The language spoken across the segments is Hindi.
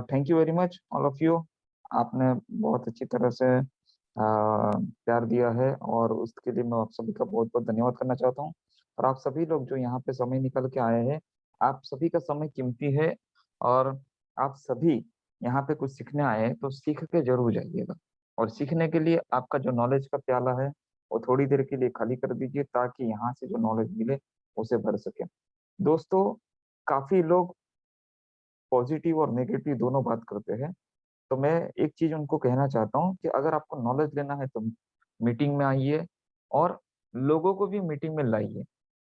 Thank you very much all of you. आपने बहुत अच्छी तरह से प्यार दिया है और उसके लिए मैं आप सभी का बहुत बहुत धन्यवाद करना चाहता हूँ। और आप सभी लोग जो यहाँ पे समय निकल के आए हैं, आप सभी का समय कीमती है। और आप सभी यहाँ पे कुछ सीखने आए हैं तो सीख के जरूर जाइएगा। और सीखने के लिए आपका जो नॉलेज का प्याला है वो थोड़ी देर के लिए खाली कर दीजिए ताकि यहाँ से जो नॉलेज मिले उसे भर सके। दोस्तों, काफी लोग पॉजिटिव और नेगेटिव दोनों बात करते हैं। तो मैं एक चीज उनको कहना चाहता हूँ कि अगर आपको नॉलेज लेना है तो मीटिंग में आइए और लोगों को भी मीटिंग में लाइए।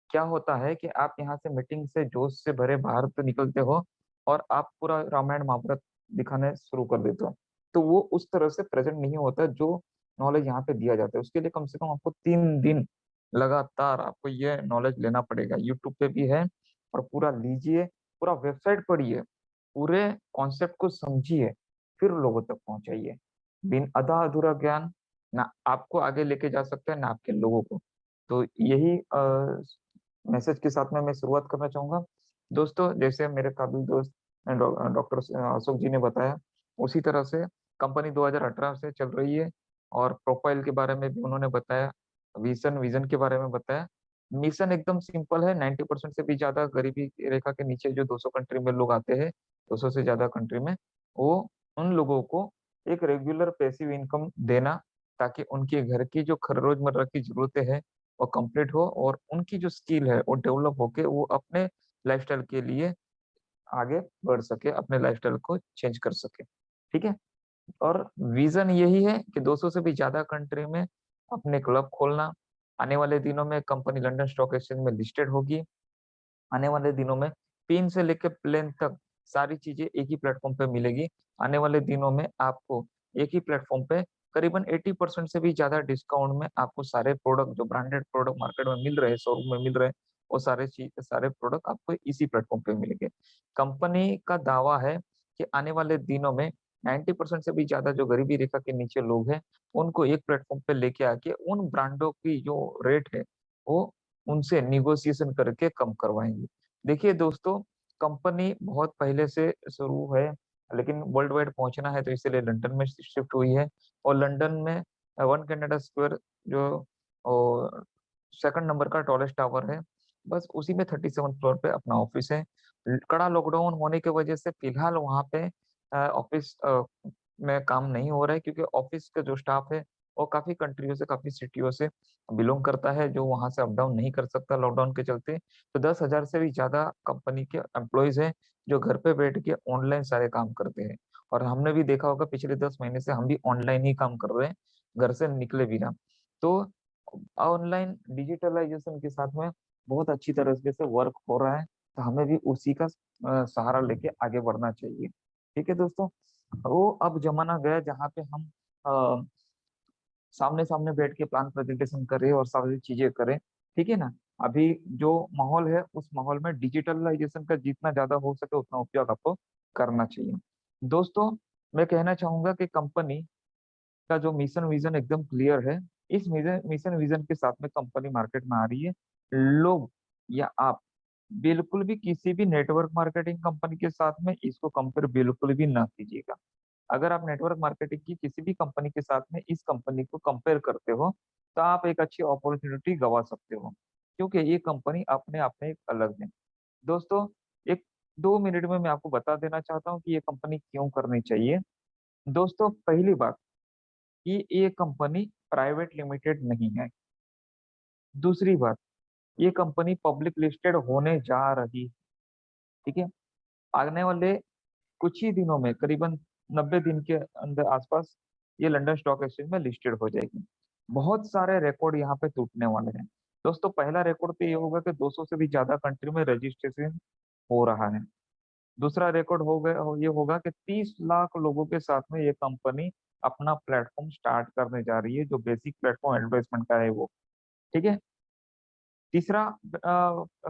क्या होता है कि आप यहाँ से मीटिंग से जोश से भरे बाहर तो निकलते हो और आप पूरा रामायण महाभारत दिखाने शुरू कर देते हो। तो वो उस तरह से प्रेजेंट नहीं होता जो नॉलेज यहाँ पे दिया जाता है। उसके लिए कम से कम आपको 3 दिन लगातार आपको ये नॉलेज लेना पड़ेगा। यूट्यूब पे भी है और पूरा लीजिए, पूरा वेबसाइट पढ़िए, पूरे कॉन्सेप्ट को समझिए, फिर लोगों तक पहुंचाइए। बिन आधा अधूरा ज्ञान ना आपको आगे लेके जा सकता है ना आपके लोगों को। तो यही मैसेज के साथ में मैं शुरुआत करना चाहूंगा। दोस्तों, जैसे मेरे काबिल दोस्त डॉक्टर अशोक जी ने बताया, उसी तरह से कंपनी 2018 से चल रही है। और प्रोफाइल के बारे में भी उन्होंने बताया, विजन विजन के बारे में बताया। मिशन एकदम सिंपल है। 90% से भी ज्यादा गरीबी रेखा के नीचे जो 200 कंट्री में लोग आते हैं, 200 से ज्यादा कंट्री में, वो उन लोगों को एक रेगुलर पैसिव इनकम देना ताकि उनके घर की जो रोजमर्रा की जरूरतें हैं वो कंप्लीट हो और उनकी जो स्किल है वो डेवलप होके वो अपने लाइफस्टाइल के लिए आगे बढ़ सके, अपने लाइफस्टाइल को चेंज कर सके। ठीक है। और विजन यही है कि 200 से भी ज्यादा कंट्री में अपने क्लब खोलना। आने वाले दिनों में कंपनी लंदन स्टॉक एक्सचेंज में लिस्टेड होगी। आने वाले दिनों में पिन से लेकर प्लेन तक सारी चीजें एक ही प्लेटफॉर्म पे मिलेगी। आने वाले दिनों में आपको एक ही प्लेटफॉर्म पे करीबन 80% से भी ज्यादा डिस्काउंट में आपको सारे प्रोडक्ट जो ब्रांडेड प्रोडक्ट मार्केट में मिल रहे हैं, शोरूम में मिल रहे हैं, वो सारे प्रोडक्ट आपको इसी प्लेटफॉर्म पे मिलेंगे। कंपनी का दावा है कि आने वाले दिनों में 90% से भी ज्यादा जो गरीबी रेखा के नीचे लोग हैं उनको एक प्लेटफॉर्म पे लेके आके उन ब्रांडों की जो रेट है वो उनसे निगोशिएशन करके कम करवाएंगे। देखिए दोस्तों, कंपनी बहुत पहले से शुरू है, लेकिन वर्ल्ड वाइड पहुंचना है तो इसलिए लंदन में शिफ्ट हुई है। और लंदन में वन कनाडा स्क्वायर जो सेकंड नंबर का टॉलेस्ट टावर है, बस उसी में 37 फ्लोर पे अपना ऑफिस है। कड़ा लॉकडाउन होने की वजह से फिलहाल वहाँ पे ऑफिस में काम नहीं हो रहा है क्योंकि ऑफिस का जो स्टाफ है वो काफी कंट्रियों से, काफी सिटियों से बिलोंग करता है, जो वहां से अप डाउन नहीं कर सकता लॉकडाउन के चलते। तो 10,000 से भी ज्यादा कंपनी के एम्प्लॉयज हैं जो घर पे बैठ के ऑनलाइन सारे काम करते हैं। और हमने भी देखा होगा पिछले 10 महीने से हम भी ऑनलाइन ही काम कर रहे हैं, घर से निकले बिना। तो ऑनलाइन डिजिटलाइजेशन के साथ में बहुत अच्छी तरह से वर्क हो रहा है। तो हमें भी उसी का सहारा लेके आगे बढ़ना चाहिए। ठीक है दोस्तों, वो अब जमाना गया जहाँ पे हम सामने सामने बैठ के प्लान प्रेजेंटेशन करें और सारी चीजें करें। ठीक है ना। अभी जो माहौल है उस माहौल में डिजिटलाइजेशन का जितना ज्यादा हो सके उतना उपयोग आपको करना चाहिए। दोस्तों, मैं कहना चाहूंगा कि कंपनी का जो मिशन विजन एकदम क्लियर है। इस मिशन विजन के साथ में कंपनी मार्केट में आ रही है। लोग या आप बिल्कुल भी किसी भी नेटवर्क मार्केटिंग कंपनी के साथ में इसको कंपेयर बिल्कुल भी ना कीजिएगा। अगर आप नेटवर्क मार्केटिंग की किसी भी कंपनी के साथ में इस कंपनी को कंपेयर करते हो तो आप एक अच्छी अपॉर्चुनिटी गवा सकते हो, क्योंकि ये कंपनी अपने आप में एक अलग है। दोस्तों, एक 2 मिनट में मैं आपको बता देना चाहता हूँ कि ये कंपनी क्यों करनी चाहिए। दोस्तों, पहली बात कि ये कंपनी प्राइवेट लिमिटेड नहीं है। दूसरी बात, ये कंपनी पब्लिक लिस्टेड होने जा रही है। ठीक है। आने वाले कुछ ही दिनों में, करीबन 90 दिन के अंदर आसपास, ये लंदन स्टॉक एक्सचेंज में लिस्टेड हो जाएगी। बहुत सारे रिकॉर्ड यहाँ पे टूटने वाले हैं। दोस्तों, पहला रिकॉर्ड तो ये होगा कि 200 से भी ज्यादा कंट्री में रजिस्ट्रेशन हो रहा है। दूसरा रिकॉर्ड हो गया ये होगा कि 30 लाख लोगों के साथ में ये कंपनी अपना प्लेटफॉर्म स्टार्ट करने जा रही है, जो बेसिक प्लेटफॉर्म एडवर्टाइजमेंट का है वो। ठीक है। तीसरा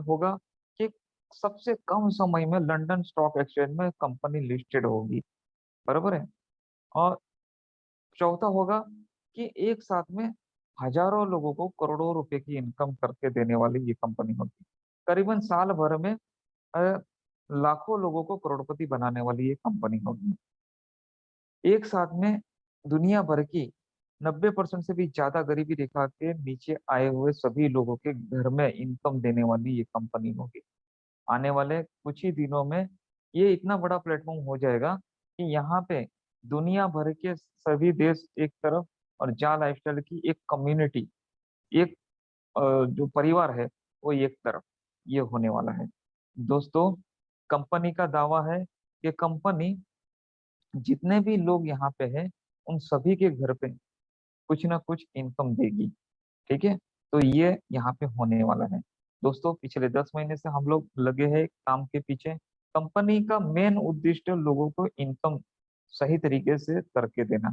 होगा कि सबसे कम समय में लंदन स्टॉक एक्सचेंज में कंपनी लिस्टेड होगी। बराबर है। और चौथा होगा कि एक साथ में हजारों लोगों को करोड़ों रुपए की इनकम करके देने वाली ये कंपनी होगी। करीबन साल भर में लाखों लोगों को करोड़पति बनाने वाली ये कंपनी होगी। एक साथ में दुनिया भर की 90% से भी ज्यादा गरीबी रेखा के नीचे आए हुए सभी लोगों के घर में इनकम देने वाली ये कंपनी होगी। आने वाले कुछ ही दिनों में ये इतना बड़ा प्लेटफॉर्म हो जाएगा कि यहाँ पे दुनिया भर के सभी देश एक तरफ और जा लाइफस्टाइल की एक कम्युनिटी, एक जो परिवार है वो एक तरफ, ये होने वाला है। दोस्तों, कंपनी का दावा है कि कंपनी जितने भी लोग यहाँ पे हैं उन सभी के घर पे कुछ ना कुछ इनकम देगी। ठीक है, तो ये यहाँ पे होने वाला है। दोस्तों, पिछले 10 महीने से हम लोग लगे हैं काम के पीछे। कंपनी का मेन उद्देश्य लोगों को इनकम सही तरीके से करके देना,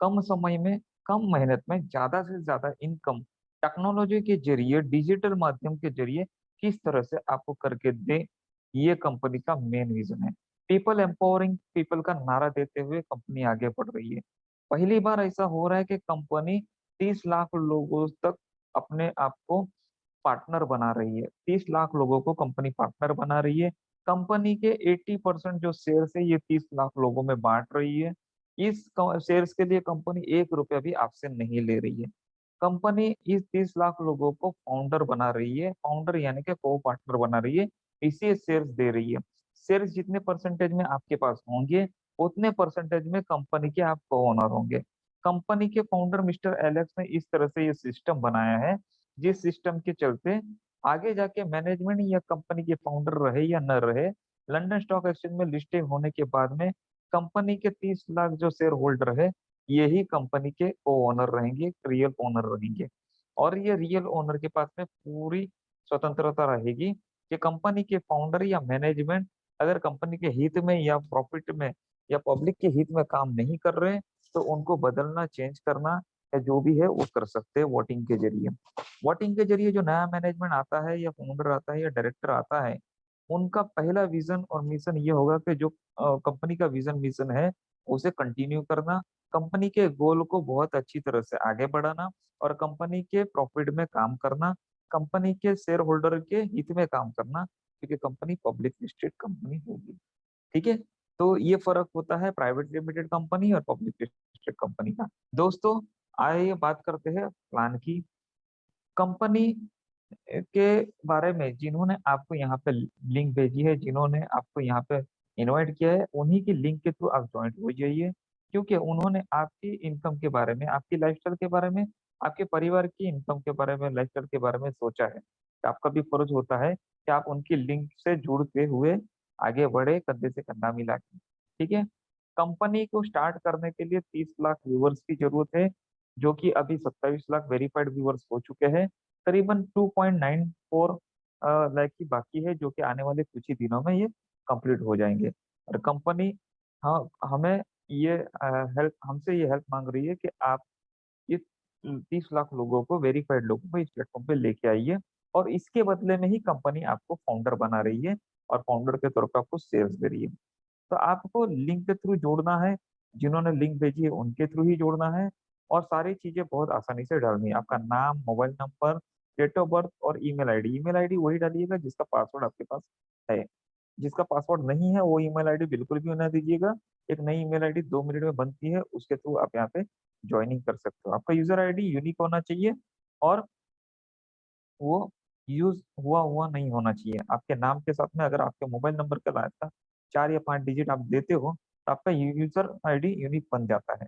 कम समय में, कम मेहनत में ज्यादा से ज्यादा इनकम टेक्नोलॉजी के जरिए, डिजिटल माध्यम के जरिए किस तरह से आपको करके दे, ये कंपनी का मेन विजन है। पीपल एम्पावरिंग पीपल का नारा देते हुए कंपनी आगे बढ़ रही है। पहली बार ऐसा हो रहा है कि कंपनी 30 लाख लोगों तक अपने आप को पार्टनर बना रही है। 30 लाख लोगों को कंपनी पार्टनर बना रही है। कंपनी के 80% जो शेयर है ये 30 लाख लोगों में बांट रही है। इस शेयर्स के लिए कंपनी 1 रुपया भी आपसे नहीं ले रही है। कंपनी इस 30 लाख लोगों को फाउंडर बना रही है, फाउंडर यानी कि को पार्टनर बना रही है, इसे शेयर्स दे रही है। शेयर्स जितने परसेंटेज में आपके पास होंगे उतने परसेंटेज में कंपनी के आप को ओनर होंगे। कंपनी के फाउंडर मिस्टर एलेक्स ने इस तरह से ये सिस्टम बनाया है, जिस सिस्टम के चलते आगे जाके मैनेजमेंट या कंपनी के फाउंडर रहे या न रहे, लंदन स्टॉक एक्सचेंज में लिस्टेड होने के बाद में कंपनी के 30 लाख जो शेयर होल्डर है यही कंपनी के ओनर रहेंगे, रियल ओनर रहेंगे। और ये रियल ओनर के पास में पूरी स्वतंत्रता रहेगी कि कंपनी के फाउंडर या मैनेजमेंट अगर कंपनी के हित में या प्रॉफिट में या पब्लिक के हित में काम नहीं कर रहे तो उनको बदलना, चेंज करना या जो भी है वो कर सकते हैं वोटिंग के जरिए। वोटिंग के जरिए जो नया मैनेजमेंट आता है या फाउंडर आता है या डायरेक्टर आता है, उनका पहला विजन और मिशन ये होगा कि जो कंपनी का विजन मिशन है उसे कंटिन्यू करना, कंपनी के गोल को बहुत अच्छी तरह से आगे बढ़ाना और कंपनी के प्रॉफिट में काम करना, कंपनी के शेयर होल्डर के हित में काम करना, क्योंकि कंपनी पब्लिक लिस्टेड कंपनी होगी। ठीक है, तो ये फर्क होता है प्राइवेट लिमिटेड कंपनी और पब्लिक लिस्टेड कंपनी का। दोस्तों, आइए बात करते हैं प्लान की। कंपनी के बारे में जिन्होंने आपको यहाँ पे लिंक भेजी है, जिन्होंने आपको यहाँ पे इनवाइट किया है, उन्हीं की लिंक के थ्रू आप ज्वाइंट हो जाइए, क्योंकि उन्होंने आपकी इनकम के बारे में, आपकी लाइफस्टाइल के बारे में, आपके परिवार की इनकम के बारे में, लाइफस्टाइल के बारे में सोचा है। तो आपका भी फर्ज होता है कि आप उनकी लिंक से जुड़ते हुए आगे बढ़े, कंधे से कंधा मिला के। ठीक है, कंपनी को स्टार्ट करने के लिए 30 लाख व्यूवर्स की जरूरत है, जो कि अभी 27 लाख वेरीफाइड व्यूवर्स हो चुके हैं। करीबन 2.94 लाख की बाकी है, जो कि आने वाले कुछ ही दिनों में ये कंप्लीट हो जाएंगे। और कंपनी हाँ हमें ये हेल्प हमसे ये हेल्प मांग रही है कि आप ये 30 लाख लोगों को, वेरीफाइड लोगों को इस प्लेटफॉर्म पे लेके आइए, और इसके बदले में ही कंपनी आपको फाउंडर बना रही है और फाउंडर के तौर पर आपको शेयर्स दे रही है। तो आपको लिंक के थ्रू जोड़ना है, जिन्होंने लिंक भेजी है उनके थ्रू ही जोड़ना है, और सारी चीजें बहुत आसानी से डालनी है। आपका नाम, mobile number, date of birth और ईमेल आईडी। ईमेल आईडी वही डालिएगा जिसका पासवर्ड आपके पास है। जिसका पासवर्ड नहीं है वो ईमेल आईडी बिल्कुल भी ना दीजिएगा। एक नई ईमेल आईडी 2 मिनट में बनती है, उसके थ्रू आप यहाँ पे ज्वाइनिंग कर सकते हो। आपका यूजर आईडी यूनिक होना चाहिए और वो यूज हुआ हुआ नहीं होना चाहिए। आपके नाम के साथ में अगर आपके मोबाइल नंबर का लास्ट 4 या 5 डिजिट आप देते हो तो आपका यूजर आईडी यूनिक बन जाता है।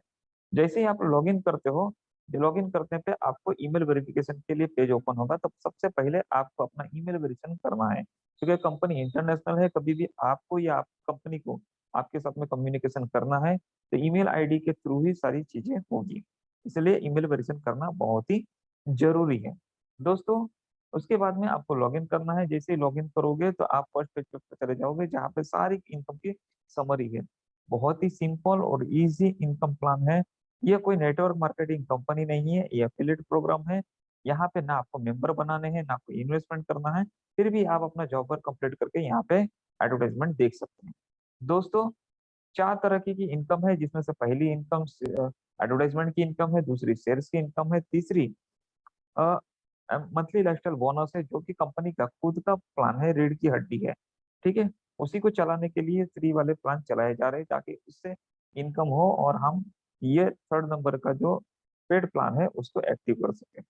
जैसे ही आप लॉगिन करते हो, लॉगिन करने पे आपको ईमेल वेरिफिकेशन के लिए पेज ओपन होगा, तब सबसे पहले आपको अपना ईमेल वेरिफिकेशन करना है, क्योंकि कंपनी इंटरनेशनल है। कभी भी आपको या आप कंपनी को आपके साथ में कम्युनिकेशन करना है तो ईमेल आईडी के थ्रू ही सारी चीजें होगी, इसलिए ईमेल वेरिफिकेशन करना बहुत ही जरूरी है। दोस्तों, उसके बाद में आपको लॉगिन करना है। जैसे ही लॉगिन करोगे तो आप फर्स्ट पेज पे चले जाओगे जहाँ पे सारी इनकम की समरी है। बहुत ही सिंपल और इजी इनकम प्लान है। ये कोई नेटवर्क मार्केटिंग कंपनी नहीं है, ये एफिलिएट प्रोग्राम है। यहाँ पे ना आपको मेंबर बनाने हैं, ना कोई इन्वेस्टमेंट करना है, फिर भी आप अपना जॉब वर्क कंप्लीट करके यहाँ पे एडवर्टाइजमेंट देख सकते हैं। दोस्तों, 4 तरह की इनकम है, जिसमें से पहली इनकम एडवर्टाइजमेंट की इनकम है, दूसरी शेयर्स की इनकम है, तीसरी मंथली लाइफस्टाइल बोनस है, जो कि कंपनी का खुद का प्लान है, रीढ़ की हड्डी है। ठीक है, उसी को चलाने के लिए फ्री वाले प्लान चलाए जा रहे हैं ताकि उससे इनकम हो और हम ये थर्ड नंबर का जो पेड प्लान है उसको एक्टिव कर सकें।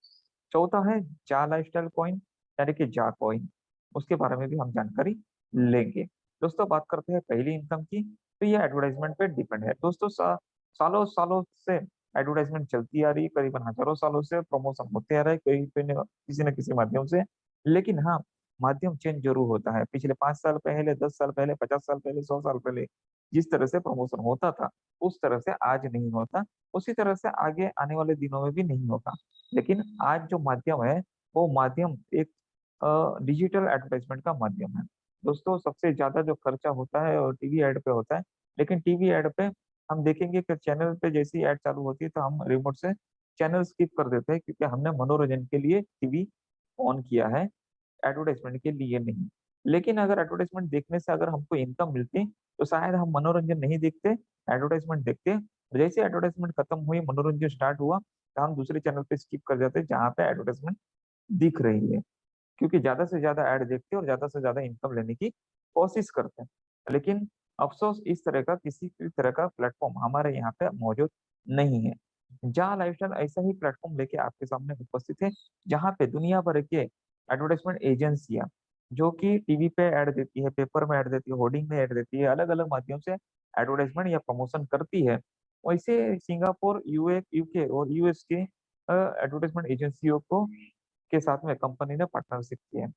चौथा है जा लाइफस्टाइल कॉइन, यानी कि जा कॉइन, उसके बारे में भी हम जानकारी लेंगे। दोस्तों बात करते हैं पहली इनकम की, तो ये एडवर्टाइजमेंट पे डिपेंड है। दोस्तों सालों सालों से एडवर्टाइजमेंट चलती आ रही है, करीबन हजारों सालों से प्रमोशन होते आ रहा है किसी न किसी माध्यम से। लेकिन हाँ, माध्यम चेंज जरूर होता है। पिछले 5 साल पहले, 10 साल पहले, 50 साल पहले, 100 साल पहले जिस तरह से प्रमोशन होता था उस तरह से आज नहीं होता, उसी तरह से आगे आने वाले दिनों में भी नहीं होगा। लेकिन आज जो माध्यम है वो माध्यम एक डिजिटल एडवर्टाइजमेंट का माध्यम है। दोस्तों सबसे ज्यादा जो खर्चा होता है और टीवी एड पे होता है। लेकिन टीवी एड पे हम देखेंगे कि चैनल पे जैसी एड चालू होती है तो हम रिमोट से चैनल स्किप कर देते हैं, क्योंकि हमने मनोरंजन के लिए टीवी ऑन किया है, एडवर्टाइजमेंट के लिए नहीं। लेकिन अगर एडवर्टाइजमेंट देखने से अगर हमको इनकम मिलती तो शायद हम मनोरंजन नहीं देखते, एडवर्टाइजमेंट देखते। जैसे एडवर्टाइजमेंट खत्म हुई, मनोरंजन स्टार्ट हुआ, तो हम दूसरे चैनल पे स्किप कर जाते हैं जहाँ पे एडवर्टाइजमेंट दिख रही है, क्योंकि ज्यादा से ज्यादा ऐड देखते हैं और ज्यादा से ज्यादा इनकम लेने की कोशिश करते हैं। लेकिन अफसोस इस तरह का किसी भी तरह का प्लेटफॉर्म हमारे यहाँ पे मौजूद नहीं है। जहाँ लाइफस्टाइल ऐसा ही प्लेटफॉर्म लेके आपके सामने उपस्थित है, जहाँ पे दुनिया भर के एडवर्टाइजमेंट एजेंसियां जो कि टीवी पे ऐड देती है, पेपर में ऐड देती है, होर्डिंग में ऐड देती है, अलग अलग माध्यम से एडवर्टाइजमेंट या प्रमोशन करती है। वैसे सिंगापुर, यूके और यूएस के एडवर्टाइजमेंट एजेंसियों को के साथ में कंपनी ने पार्टनरशिप की है।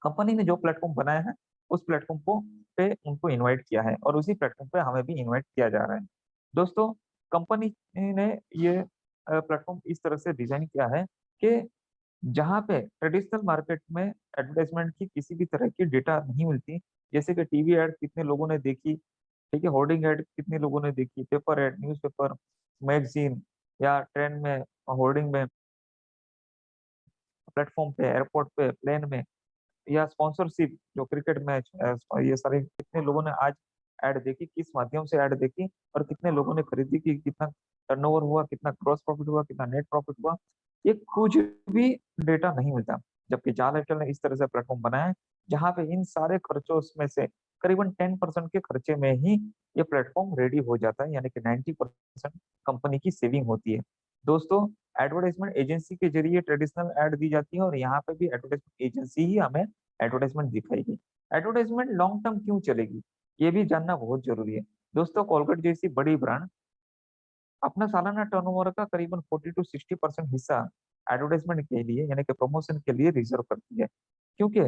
कंपनी ने जो प्लेटफॉर्म बनाया है उस प्लेटफॉर्म को पे उनको इनवाइट किया है और उसी प्लेटफॉर्म पे हमें भी इनवाइट किया जा रहा है। दोस्तों कंपनी ने ये प्लेटफॉर्म इस तरह से डिजाइन किया है कि जहाँ पे ट्रेडिशनल मार्केट में एडवर्टाइजमेंट की किसी भी तरह की डेटा नहीं मिलती, जैसे कि टीवी एड कितने लोगों ने देखी, ठीक है, होर्डिंग एड कितने लोगों ने देखी, पेपर एड, न्यूज़पेपर, मैगजीन या ट्रेन में, होर्डिंग में, प्लेटफॉर्म पे, एयरपोर्ट पे, प्लेन में, या स्पॉन्सरशिप जो क्रिकेट मैच, ये सारे कितने लोगों ने आज ऐड देखी, किस माध्यम से ऐड देखी और कितने लोगों ने खरीदी की, कितना टर्नओवर हुआ, कितना ग्रॉस प्रॉफिट हुआ, कितना नेट प्रॉफिट हुआ, ये कुछ भी डेटा नहीं मिलता। जबकि जाल एयरटेल ने इस तरह से प्लेटफॉर्म बनाया है जहाँ पे इन सारे खर्चों में से करीबन 10% के खर्चे में ही ये प्लेटफॉर्म रेडी हो जाता है, यानी कि 90% कंपनी की सेविंग होती है। दोस्तों एडवर्टाइजमेंट एजेंसी के जरिए ट्रेडिशनल ऐड दी जाती है और यहाँ पे भी एडवर्टाइजमेंट एजेंसी ही हमें एडवर्टाइजमेंट दिखाएगी। एडवर्टाइजमेंट लॉन्ग टर्म क्यों चलेगी, ये भी जानना बहुत जरूरी है। दोस्तों कोलगेट जैसी बड़ी ब्रांड अपना सालाना टर्नओवर का करीबन 40 to 60% हिस्सा एडवर्टाइजमेंट के लिए यानी कि प्रमोशन के लिए रिजर्व करती है, क्योंकि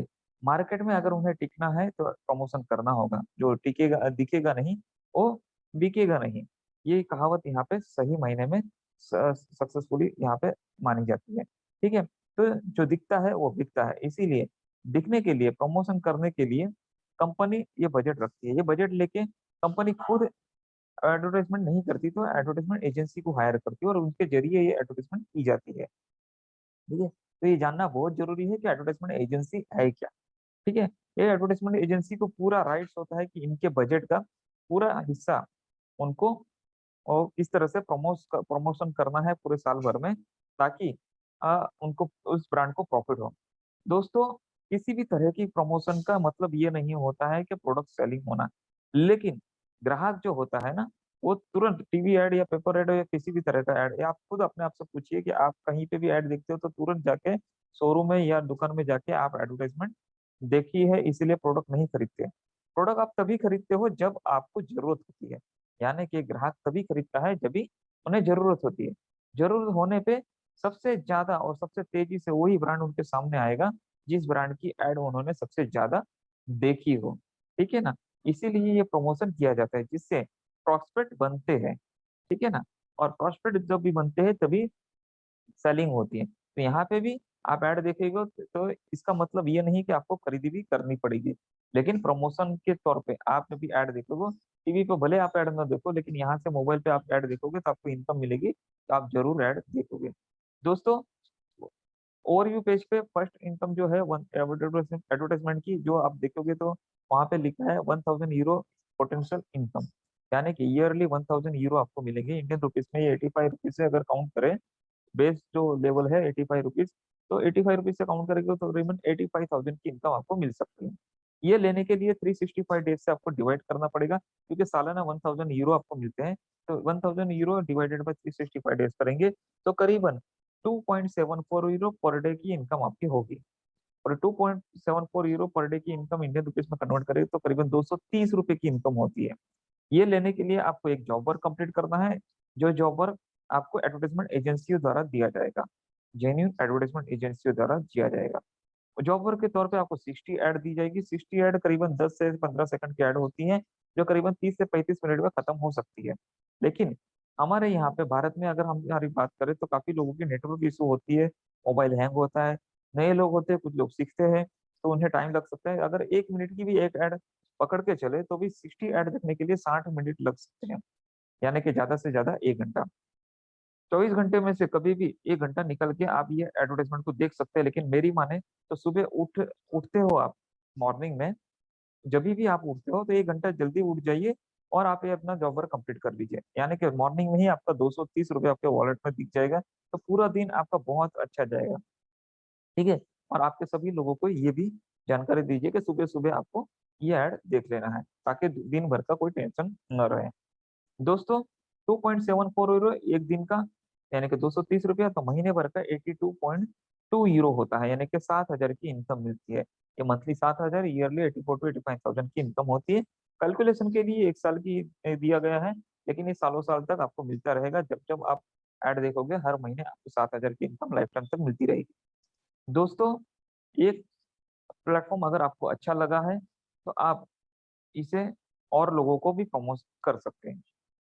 मार्केट में अगर उन्हें टिकना है तो प्रमोशन करना होगा, जो टिकेगा दिखेगा नहीं वो बिकेगा नहीं। ये कहावत यहाँ पे सही मायने में सक्सेसफुली यहाँ पे मानी जाती है। ठीक है, तो जो दिखता है वो बिकता है, इसीलिए दिखने के लिए, प्रमोशन करने के लिए कंपनी ये बजट रखती है। ये बजट लेके कंपनी खुद एडवर्टाइजमेंट नहीं करती तो एडवर्टाइजमेंट एजेंसी को हायर करती है और उनके जरिए ये एडवर्टाइजमेंट की जाती है। ठीक है, तो ये जानना बहुत जरूरी है कि एडवर्टाइजमेंट एजेंसी है क्या। ठीक है, ये एडवर्टाइजमेंट एजेंसी को पूरा राइट्स होता है कि इनके बजट का पूरा हिस्सा उनको और किस तरह से प्रमोशन करना है पूरे साल भर में, ताकि उनको उस ब्रांड को प्रॉफिट हो। दोस्तों किसी भी तरह की प्रमोशन का मतलब ये नहीं होता है कि प्रोडक्ट सेलिंग होना, लेकिन ग्राहक जो होता है ना वो तुरंत टीवी एड या पेपर एड या किसी भी तरह का एड, या आप खुद अपने आप से पूछिए कि आप कहीं पे भी ऐड देखते हो तो तुरंत जाके शोरूम में या दुकान में जाके आप एडवर्टाइजमेंट देखी है, इसीलिए प्रोडक्ट नहीं खरीदते। प्रोडक्ट आप तभी खरीदते हो जब आपको जरूरत होती है, यानी कि ग्राहक तभी खरीदता है जब भी उन्हें जरूरत होती है। जरूरत होने पे सबसे ज्यादा और सबसे तेजी से वही ब्रांड उनके सामने आएगा जिस ब्रांड की एड उन्होंने सबसे ज्यादा देखी हो। ठीक है ना, इसीलिए ये प्रमोशन किया जाता है जिससे प्रॉस्पेक्ट बनते हैं। ठीक है ना, और प्रॉस्पेक्ट जब भी बनते हैं तभी सेलिंग होती है। तो यहाँ पे भी आप ऐड देखेगा तो इसका मतलब ये नहीं कि आपको खरीदी भी करनी पड़ेगी, लेकिन प्रमोशन के तौर पे आप जब भी ऐड देखोगे, टीवी पे भले आप ऐड ना देखो लेकिन यहाँ से मोबाइल पे आप ऐड देखोगे तो आपको इनकम मिलेगी, तो आप जरूर ऐड देखोगे। दोस्तों ओवरव्यू पेज पे फर्स्ट इनकम जो है वन एडवर्टाइजमेंट की जो आप देखोगे तो वहां पे लिखा है 1000 यूरो पोटेंशियल इनकम, यानी कि ईयरली 1000 यूरो आपको मिलेंगे इंडियन रुपीज में। ये 85 रुपीज से अगर काउंट करें, बेस जो लेवल है 85 रुपीज, तो 85 रुपीज से काउंट करेंगे तो तकरीबन 85,000 की इनकम आपको मिल सकती है। ये लेने के लिए 365 डेज से आपको डिवाइड करना पड़ेगा, क्योंकि सालाना 1000 यूरो आपको मिलते हैं। तो 1000 यूरो डिवाइडेड बाय 365 डेज करेंगे तो करीबन 2.74 यूरो पर डे की इनकम आपकी होगी। और 2.74 यूरो पर डे की इनकम इंडियन रुपीस में कन्वर्ट करें तो करीबन 230 रुपए की इनकम होती है। ये लेने के लिए आपको एक जॉब वर्क कंप्लीट करना है, जो जॉब वर्क आपको एडवर्टाइजमेंट एजेंसियों द्वारा दिया जाएगा, जेन्युइन एडवर्टाइजमेंट एजेंसियों द्वारा दिया जाएगा। जॉब वर्क के तौर पे आपको 60 ऐड दी जाएगी। 60 ऐड करीबन 10 से 15 सेकंड की ऐड होती हैं, जो करीबन 30 से 35 मिनट में खत्म हो सकती है। लेकिन हमारे यहाँ पे भारत में अगर हम हमारी बात करें तो काफी लोगों की नेटवर्क इशू होती है, मोबाइल हैंग होता है, नए लोग होते हैं, कुछ लोग सीखते हैं, तो उन्हें टाइम लग सकता है। अगर 1 मिनट की भी एक ऐड पकड़ के चले तो भी 60 ऐड देखने के लिए 60 मिनट लग सकते हैं, यानी कि ज्यादा से ज्यादा 1 घंटा। 24 घंटे में से कभी भी 1 घंटा निकल के आप ये एडवर्टाइजमेंट को देख सकते हैं। लेकिन मेरी माने तो सुबह उठते हो आप, मॉर्निंग में जब भी आप उठते हो तो 1 घंटा जल्दी उठ जाइए और आप ये अपना जॉब वर्क कंप्लीट कर लीजिए, यानी कि मॉर्निंग में ही आपका 230 रुपये आपके वॉलेट में दिख जाएगा। तो पूरा दिन आपका बहुत अच्छा जाएगा। ठीक है। और आपके सभी लोगों को ये भी जानकारी दीजिए कि सुबह सुबह आपको ये ऐड देख लेना है, ताकि दिन भर का कोई टेंशन न रहे। दोस्तों, 2.74 यूरो एक दिन का, यानी कि 230 रुपया, तो महीने भर का 82.2 यूरो होता है, यानी कि 7,000 की इनकम मिलती है। ये मंथली 7,000, ईयरली 84 to 85,000 की इनकम होती है। कैलकुलेशन के लिए 1 साल की दिया गया है, लेकिन ये सालों साल तक आपको मिलता रहेगा। जब जब आप ऐड देखोगे हर महीने आपको 7,000 की इनकम लाइफ टाइम तक मिलती रहेगी। दोस्तों, एक प्लेटफॉर्म अगर आपको अच्छा लगा है तो आप इसे और लोगों को भी प्रमोट कर सकते हैं।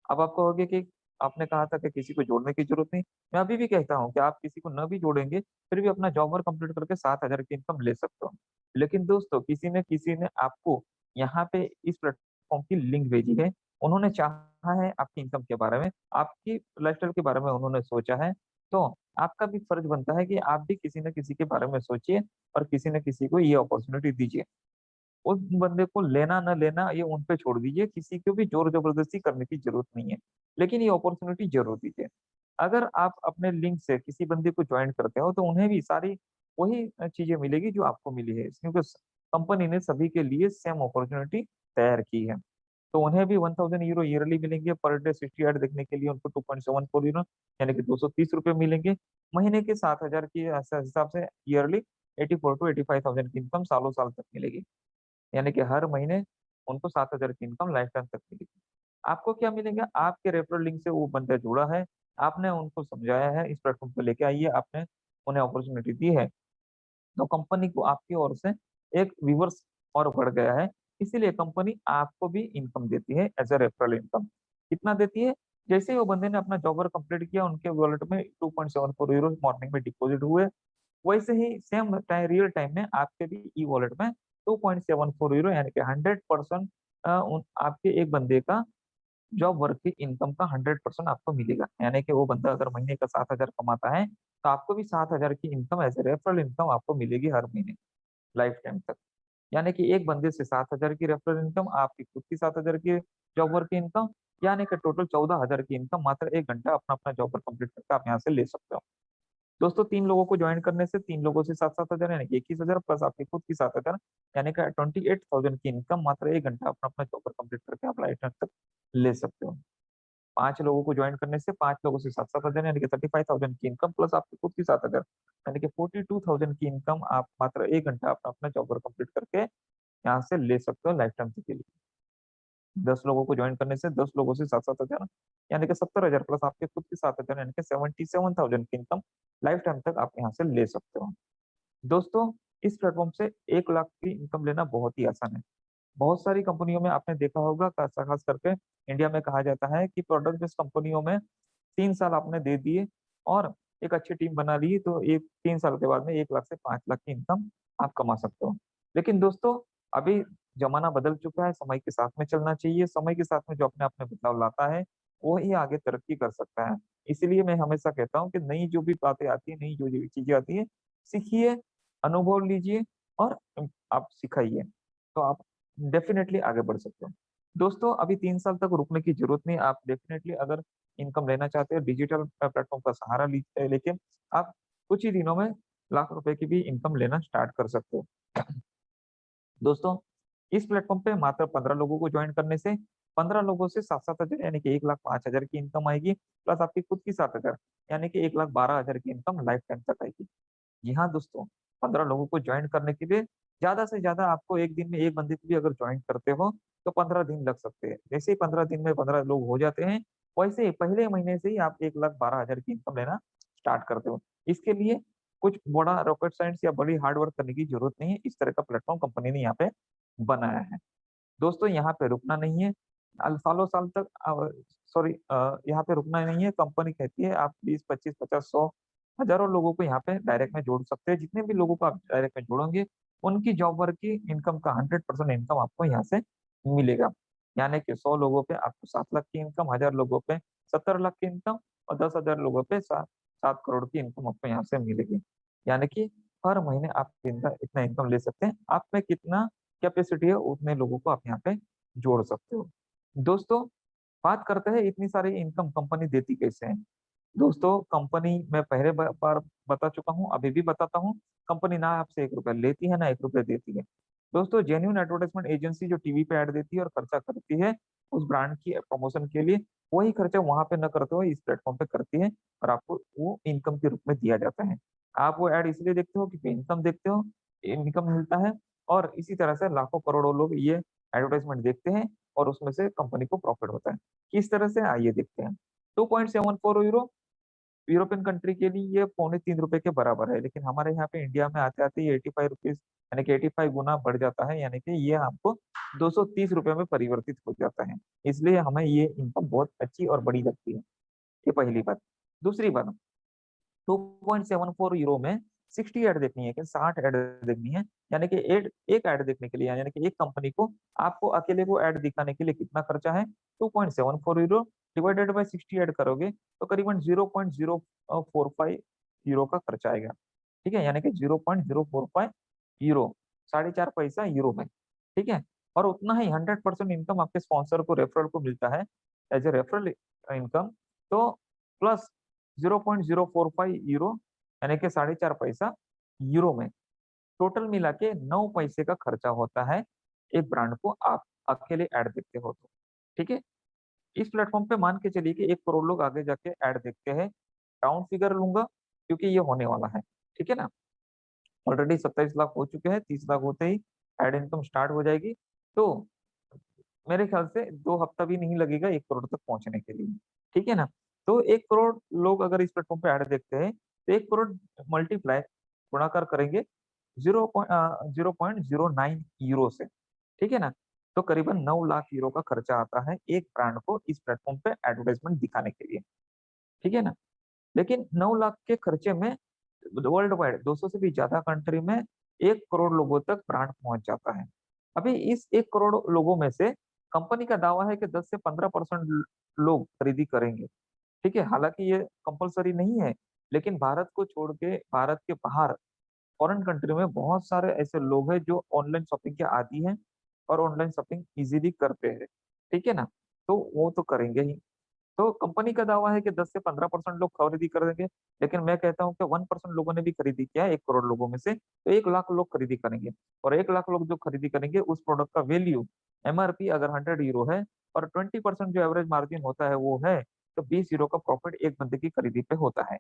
अब आप कहोगे कि आपने कहा था कि किसी को जोड़ने की जरूरत नहीं। मैं अभी भी कहता हूँ कि आप किसी को न भी जोड़ेंगे, फिर भी अपना जॉब वर्क कंप्लीट करके 7,000 की इनकम ले सकते हो। लेकिन दोस्तों, किसी ने आपको यहाँ पे इस प्लेटफॉर्म की लिंक भेजी है, उन्होंने चाहा है आपकी इनकम के बारे में, आपकी लाइफस्टाइल के बारे में उन्होंने सोचा है, तो आपका भी फर्ज बनता है कि आप भी किसी न किसी के बारे में सोचिए और किसी न किसी को ये अपॉर्चुनिटी दीजिए। उस बंदे को लेना न लेना ये उन पे छोड़ दीजिए, किसी को भी जोर जबरदस्ती करने की जरूरत नहीं है, लेकिन ये अपॉर्चुनिटी जरूर दीजिए। अगर आप अपने लिंक से किसी बंदे को ज्वाइन करते हो तो उन्हें भी सारी वही चीजें मिलेगी जो आपको मिली है, क्योंकि कंपनी ने सभी के लिए सेम अपॉर्चुनिटी तैयार की है। तो उन्हें भी 1000 यूरो ईयरली मिलेंगे पर डे। 60 ऐड देखने के लिए उनको 2.74 यूरो, यानी कि 230 रुपये मिलेंगे। महीने के 7,000 के हिसाब से ईयरली 84 to 85,000 की इनकम सालों साल तक मिलेगी, यानी कि हर महीने उनको 7,000 की इनकम लाइफ टाइम तक मिलेगी। आपको क्या मिलेगा? आपके रेफरल लिंक से वो बंदा जुड़ा है, आपने उनको समझाया है, इस प्लेटफॉर्म पे लेके आइए, आपने उन्हें अपॉर्चुनिटी दी है, तो कंपनी को आपकी ओर से एक व्यूवर्स और बढ़ गया है। इसीलिए कंपनी आपको भी इनकम देती है एज ए रेफरल इनकम। कितना देती है? जैसे ही वो बंदे ने अपना जॉब वर्क कंप्लीट किया, उनके वॉलेट में 2.74 यूरो मॉर्निंग में डिपॉजिट हुए, वैसे ही सेम टाइम रियल टाइम में आपके भी ई वॉलेट में 2.74 यूरो, यानी कि 100% आपके एक बंदे का जॉब वर्क की इनकम का 100% आपको मिलेगा। यानी कि वो बंदा अगर महीने का 7,000 कमाता है तो आपको भी 7,000 की income as a referral income आपको मिलेगी हर महीने लाइफ टाइम तक। यानी कि एक बंदे से 7,000 की रेफरल इनकम, आपकी खुद की 7,000 की जॉब वर्क की इनकम, यानी कि टोटल 14,000 की इनकम मात्र 1 घंटा अपना अपना जॉब वर्क कंप्लीट करके आप यहाँ से ले सकते हो। दोस्तों, 3 लोगों को ज्वाइन करने से 3 लोगों से 7,000 यानी कि 21,000 प्लस आपकी खुद की 7,000, यानी कि 28,000 की इनकम मात्र 1 घंटा अपना अपना जॉब कंप्लीट करके आप लाइफ टाइम तक ले सकते हो। 5 लोगों को ज्वाइन करने से 5 लोगों से 7,000 यानी कि 35,000 की इनकम प्लस आपकी खुद की 7,000, यानी कि 42,000 की इनकम आप मात्र 1 घंटा अपना अपना जॉब कंप्लीट करके यहाँ से ले सकते हो लाइफ टाइम के लिए। 10 लोगों को ज्वाइन करने से 10 लोगों से 7,000, यानी कि 70,000 प्लस आपके खुद की 7,000, यानी कि 77,000 की इनकम लाइफ टाइम तक आप यहाँ से ले सकते हो। दोस्तों, इस प्लेटफॉर्म से 1 लाख की इनकम लेना बहुत ही आसान है। बहुत सारी कंपनियों में आपने देखा होगा, खास करके इंडिया में कहा जाता है कि प्रोडक्ट बेस्ड कंपनियों में 3 साल आपने दे दिए और एक अच्छी टीम बना ली तो एक 3 साल के बाद में 1 लाख से 5 लाख की इनकम आप कमा सकते हो। लेकिन दोस्तों, अभी जमाना बदल चुका है, समय के साथ में चलना चाहिए। समय के साथ में जो अपने अपने बदलाव लाता है वो ही आगे तरक्की कर सकता है। इसीलिए मैं हमेशा कहता हूँ कि नई जो भी बातें आती है, नई जो जो चीजें आती है, सीखिए, अनुभव लीजिए और आप सिखाइए, तो आप डेफिनेटली आगे बढ़ सकते हो। दोस्तों, अभी 3 साल तक रुकने की जरूरत नहीं। आप डेफिनेटली अगर इनकम लेना चाहते हो, डिजिटल प्लेटफॉर्म का सहारा लेके आप कुछ ही दिनों में लाख रुपए की भी इनकम लेना स्टार्ट कर सकते हो। दोस्तों, इस प्लेटफॉर्म पे मात्र 15 लोगों को ज्वाइन करने से 15 लोगों से 7-7 हजार यानी कि 1,05,000 की इनकम आएगी, प्लस आपकी खुद की 7 हजार यानी कि 1,12,000 की इनकम लाइफ टाइम तक आएगी। जी हाँ दोस्तों, 15 लोगों को ज्वाइन करने के लिए ज्यादा से ज्यादा आपको एक दिन में एक बंदे को भी अगर ज्वाइन करते हो तो 15 दिन लग सकते हैं। जैसे ही 15 दिन में 15 लोग हो जाते हैं, वैसे ही पहले महीने से ही आप 1,12,000 की इनकम लेना स्टार्ट करते हो। इसके लिए कुछ बड़ा रॉकेट साइंस या बड़ी हार्ड वर्क करने की जरूरत नहीं है। इस तरह का प्लेटफॉर्म कंपनी ने यहाँ पे बनाया है। दोस्तों यहाँ पे रुकना नहीं है, सालों साल तक, सॉरी, यहाँ पे रुकना नहीं है। कंपनी कहती है आप 20, 25, 50, 100, हजारों लोगों को यहाँ पे डायरेक्ट में जोड़ सकते हैं। जितने भी लोगों को आप डायरेक्ट में जोड़ोगे, उनकी जॉब वर्क की इनकम का 100% इनकम आपको यहाँ से मिलेगा। यानी कि 100 लोगों पे आपको 7 लाख की इनकम, 1000 लोगों पे 70 लाख की इनकम, और 10,000 लोगों पे 7 करोड़ की इनकम आपको यहाँ से मिलेगी। यानी कि हर महीने आप इतना इनकम ले सकते हैं। आप में कितना कैपेसिटी है उतने लोगों को आप यहाँ पे जोड़ सकते हो। दोस्तों बात करते हैं इतनी सारी इनकम कंपनी देती कैसे है। दोस्तों कंपनी मैं पहले बार बता चुका हूँ, अभी भी बताता हूँ, कंपनी ना आपसे 1 रुपया लेती है ना 1 रुपया देती है। दोस्तों जेन्युइन एडवर्टाइजमेंट एजेंसी जो टीवी पे ऐड देती है और खर्चा करती है उस ब्रांड की प्रमोशन के लिए, वही खर्चा वहां पे न करते हुए इस प्लेटफॉर्म पे करती है, और आपको वो इनकम के रूप में दिया जाता है। आप वो ऐड इसलिए देखते हो क्योंकि इनकम देखते हो, इनकम मिलता है, और इसी तरह से लाखों करोड़ों लोग ये एडवर्टाइजमेंट देखते हैं और उसमें से कंपनी को प्रॉफिट होता है। किस तरह से, आइए देखते हैं। 2.74 यूरो यूरोपियन कंट्री के लिए ये 2.75 रुपए के बराबर है, लेकिन हमारे यहाँ पे इंडिया में आते आते ये 85 रुपीज यानी कि 85 गुना बढ़ जाता है, यानी कि ये हमको 230 रुपए में परिवर्तित हो जाता है। इसलिए हमें ये इनकम बहुत अच्छी और बड़ी लगती है। ये पहली बात। दूसरी बात, 2.74 यूरो में 60 ऐड देखनी है कि 60 ऐड देखनी है, यानी कि एक ऐड देखने के लिए, यानी कि एक कंपनी को आपको अकेले को ऐड दिखाने के लिए कितना खर्चा है। 2.74 यूरो डिवाइडेड बाय 60 ऐड करोगे तो करीबन 0.045 यूरो का खर्चा आएगा। ठीक है, यानी कि 0.045 यूरो, 4.5 पैसा यूरो में। ठीक है, और उतना ही 100% इनकम आपके स्पॉन्सर को, रेफरल को मिलता है एज ए रेफरल इनकम। तो प्लस 0.045 यूरो यानी कि 4.5 पैसा यूरो में, टोटल मिला के 9 पैसे का खर्चा होता है एक ब्रांड को आप अकेले ऐड देखते हो तो। ठीक है, इस प्लेटफॉर्म पे मान के चलिए कि 1 करोड़ लोग आगे जाके ऐड देखते हैं, राउंड फिगर लूंगा क्योंकि ये होने वाला है। ठीक है ना, ऑलरेडी 27 लाख हो चुके हैं, 30 लाख होते ही एड इनकम स्टार्ट हो जाएगी। तो मेरे ख्याल से 2 हफ्ता भी नहीं लगेगा 1 करोड़ तक पहुंचने के लिए। ठीक है ना, तो 1 करोड़ लोग अगर इस प्लेटफॉर्म पे ऐड देखते हैं तो 1 करोड़ मल्टीप्लाई, गुणाकार करेंगे 0.09 यूरो से। ठीक है ना, तो करीबन 9 लाख यूरो का खर्चा आता है एक ब्रांड को इस प्लेटफॉर्म पे एडवर्टाइजमेंट दिखाने के लिए। ठीक है ना, लेकिन 9 लाख के खर्चे में वर्ल्ड वाइड 200 से भी ज्यादा कंट्री में 1 करोड़ लोगों तक ब्रांड पहुंच जाता है। अभी इस 1 करोड़ लोगों में से कंपनी का दावा है कि 10 से 15% लोग खरीदी करेंगे। ठीक है, हालांकि ये कंपलसरी नहीं है, लेकिन भारत को छोड़ के भारत के बाहर फॉरेन कंट्री में बहुत सारे ऐसे लोग हैं जो ऑनलाइन शॉपिंग के आदी हैं और ऑनलाइन शॉपिंग इजीली करते हैं। ठीक है ना, तो वो तो करेंगे ही। तो कंपनी का दावा है कि 10 से 15% लोग खरीदी करेंगे, लेकिन मैं कहता हूँ कि 1% लोगों ने भी खरीदी किया है 1 करोड़ लोगों में से, तो 1 लाख लोग खरीदी करेंगे। और 1 लाख लोग जो खरीदी करेंगे उस प्रोडक्ट का वैल्यू, एमआरपी अगर 100 यूरो है और 20% जो एवरेज मार्जिन होता है वो है, तो 20 यूरो का प्रॉफिट एक बंदे की खरीदी पे होता है।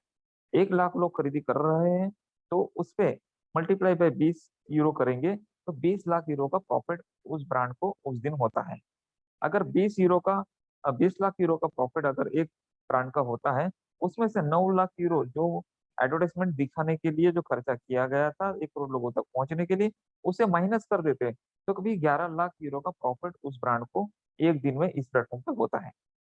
1 लाख लोग खरीदी कर रहे हैं, तो उस पे मल्टीप्लाई बाय 20 यूरो करेंगे तो 20 लाख यूरो का प्रॉफिट उस ब्रांड को उस दिन होता है। अगर 20 लाख यूरो का प्रॉफिट अगर एक ब्रांड का होता है, उसमें से 9 लाख यूरो जो एडवर्टाइजमेंट दिखाने के लिए जो खर्चा किया गया था 1 करोड़ लोगों तक पहुंचने के लिए, उसे माइनस कर देते तो कभी 11 लाख यूरो का प्रॉफिट उस ब्रांड को एक दिन में इस प्लेटफॉर्म पे होता है।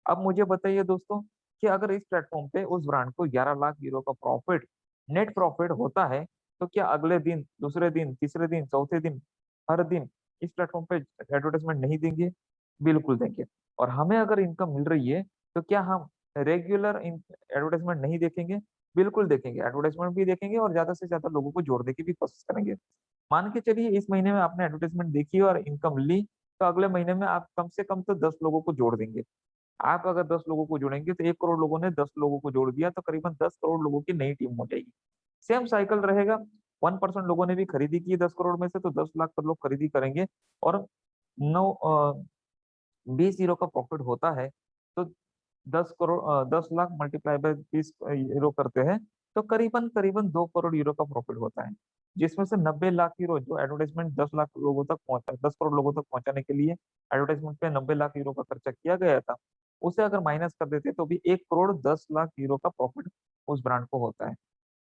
अब मुझे बताइए दोस्तों कि अगर इस प्लेटफॉर्म पे उस ब्रांड को 11 लाख यूरो का प्रॉफिट, नेट प्रॉफिट होता है, तो क्या अगले दिन, दूसरे दिन, तीसरे दिन, चौथे दिन, हर दिन इस प्लेटफॉर्म पे एडवर्टाइजमेंट नहीं देंगे? बिल्कुल देंगे। और हमें अगर इनकम मिल रही है तो क्या हम रेगुलर एडवर्टाइजमेंट नहीं देखेंगे? बिल्कुल देखेंगे, एडवर्टाइजमेंट भी देखेंगे और ज्यादा से ज्यादा लोगों को जोड़ने की भी कोशिश करेंगे। मान के चलिए इस महीने में आपने एडवर्टाइजमेंट देखी और इनकम ली, तो अगले महीने में आप कम से कम तो 10 लोगों को जोड़ देंगे। आप अगर 10 लोगों को जोड़ेंगे तो 1 करोड़ लोगों ने 10 लोगों को जोड़ दिया, तो करीबन 10 करोड़ लोगों की नई टीम हो जाएगी। सेम साइकिल रहेगा, 1% लोगों ने भी खरीदी की 10 करोड़ में से, तो 10 लाख लोग खरीदी करेंगे और 20 यूरो का प्रॉफिट होता है, तो 10 लाख मल्टीप्लाई बाय 20 यूरो करते हैं, तो करीबन करीबन 2 करोड़ यूरो का प्रॉफिट होता है, जिसमें से 90 लाख यूरो जो एडवर्टाइजमेंट 10 लाख लोगों तक पहुंचा, 10 करोड़ लोगों तक पहुंचाने के लिए एडवर्टाइजमेंट पे 90 लाख यूरो का खर्चा किया गया था, उसे अगर माइनस कर देते तो भी 1 करोड़ 10 लाख यूरो का प्रॉफिट उस ब्रांड को होता है।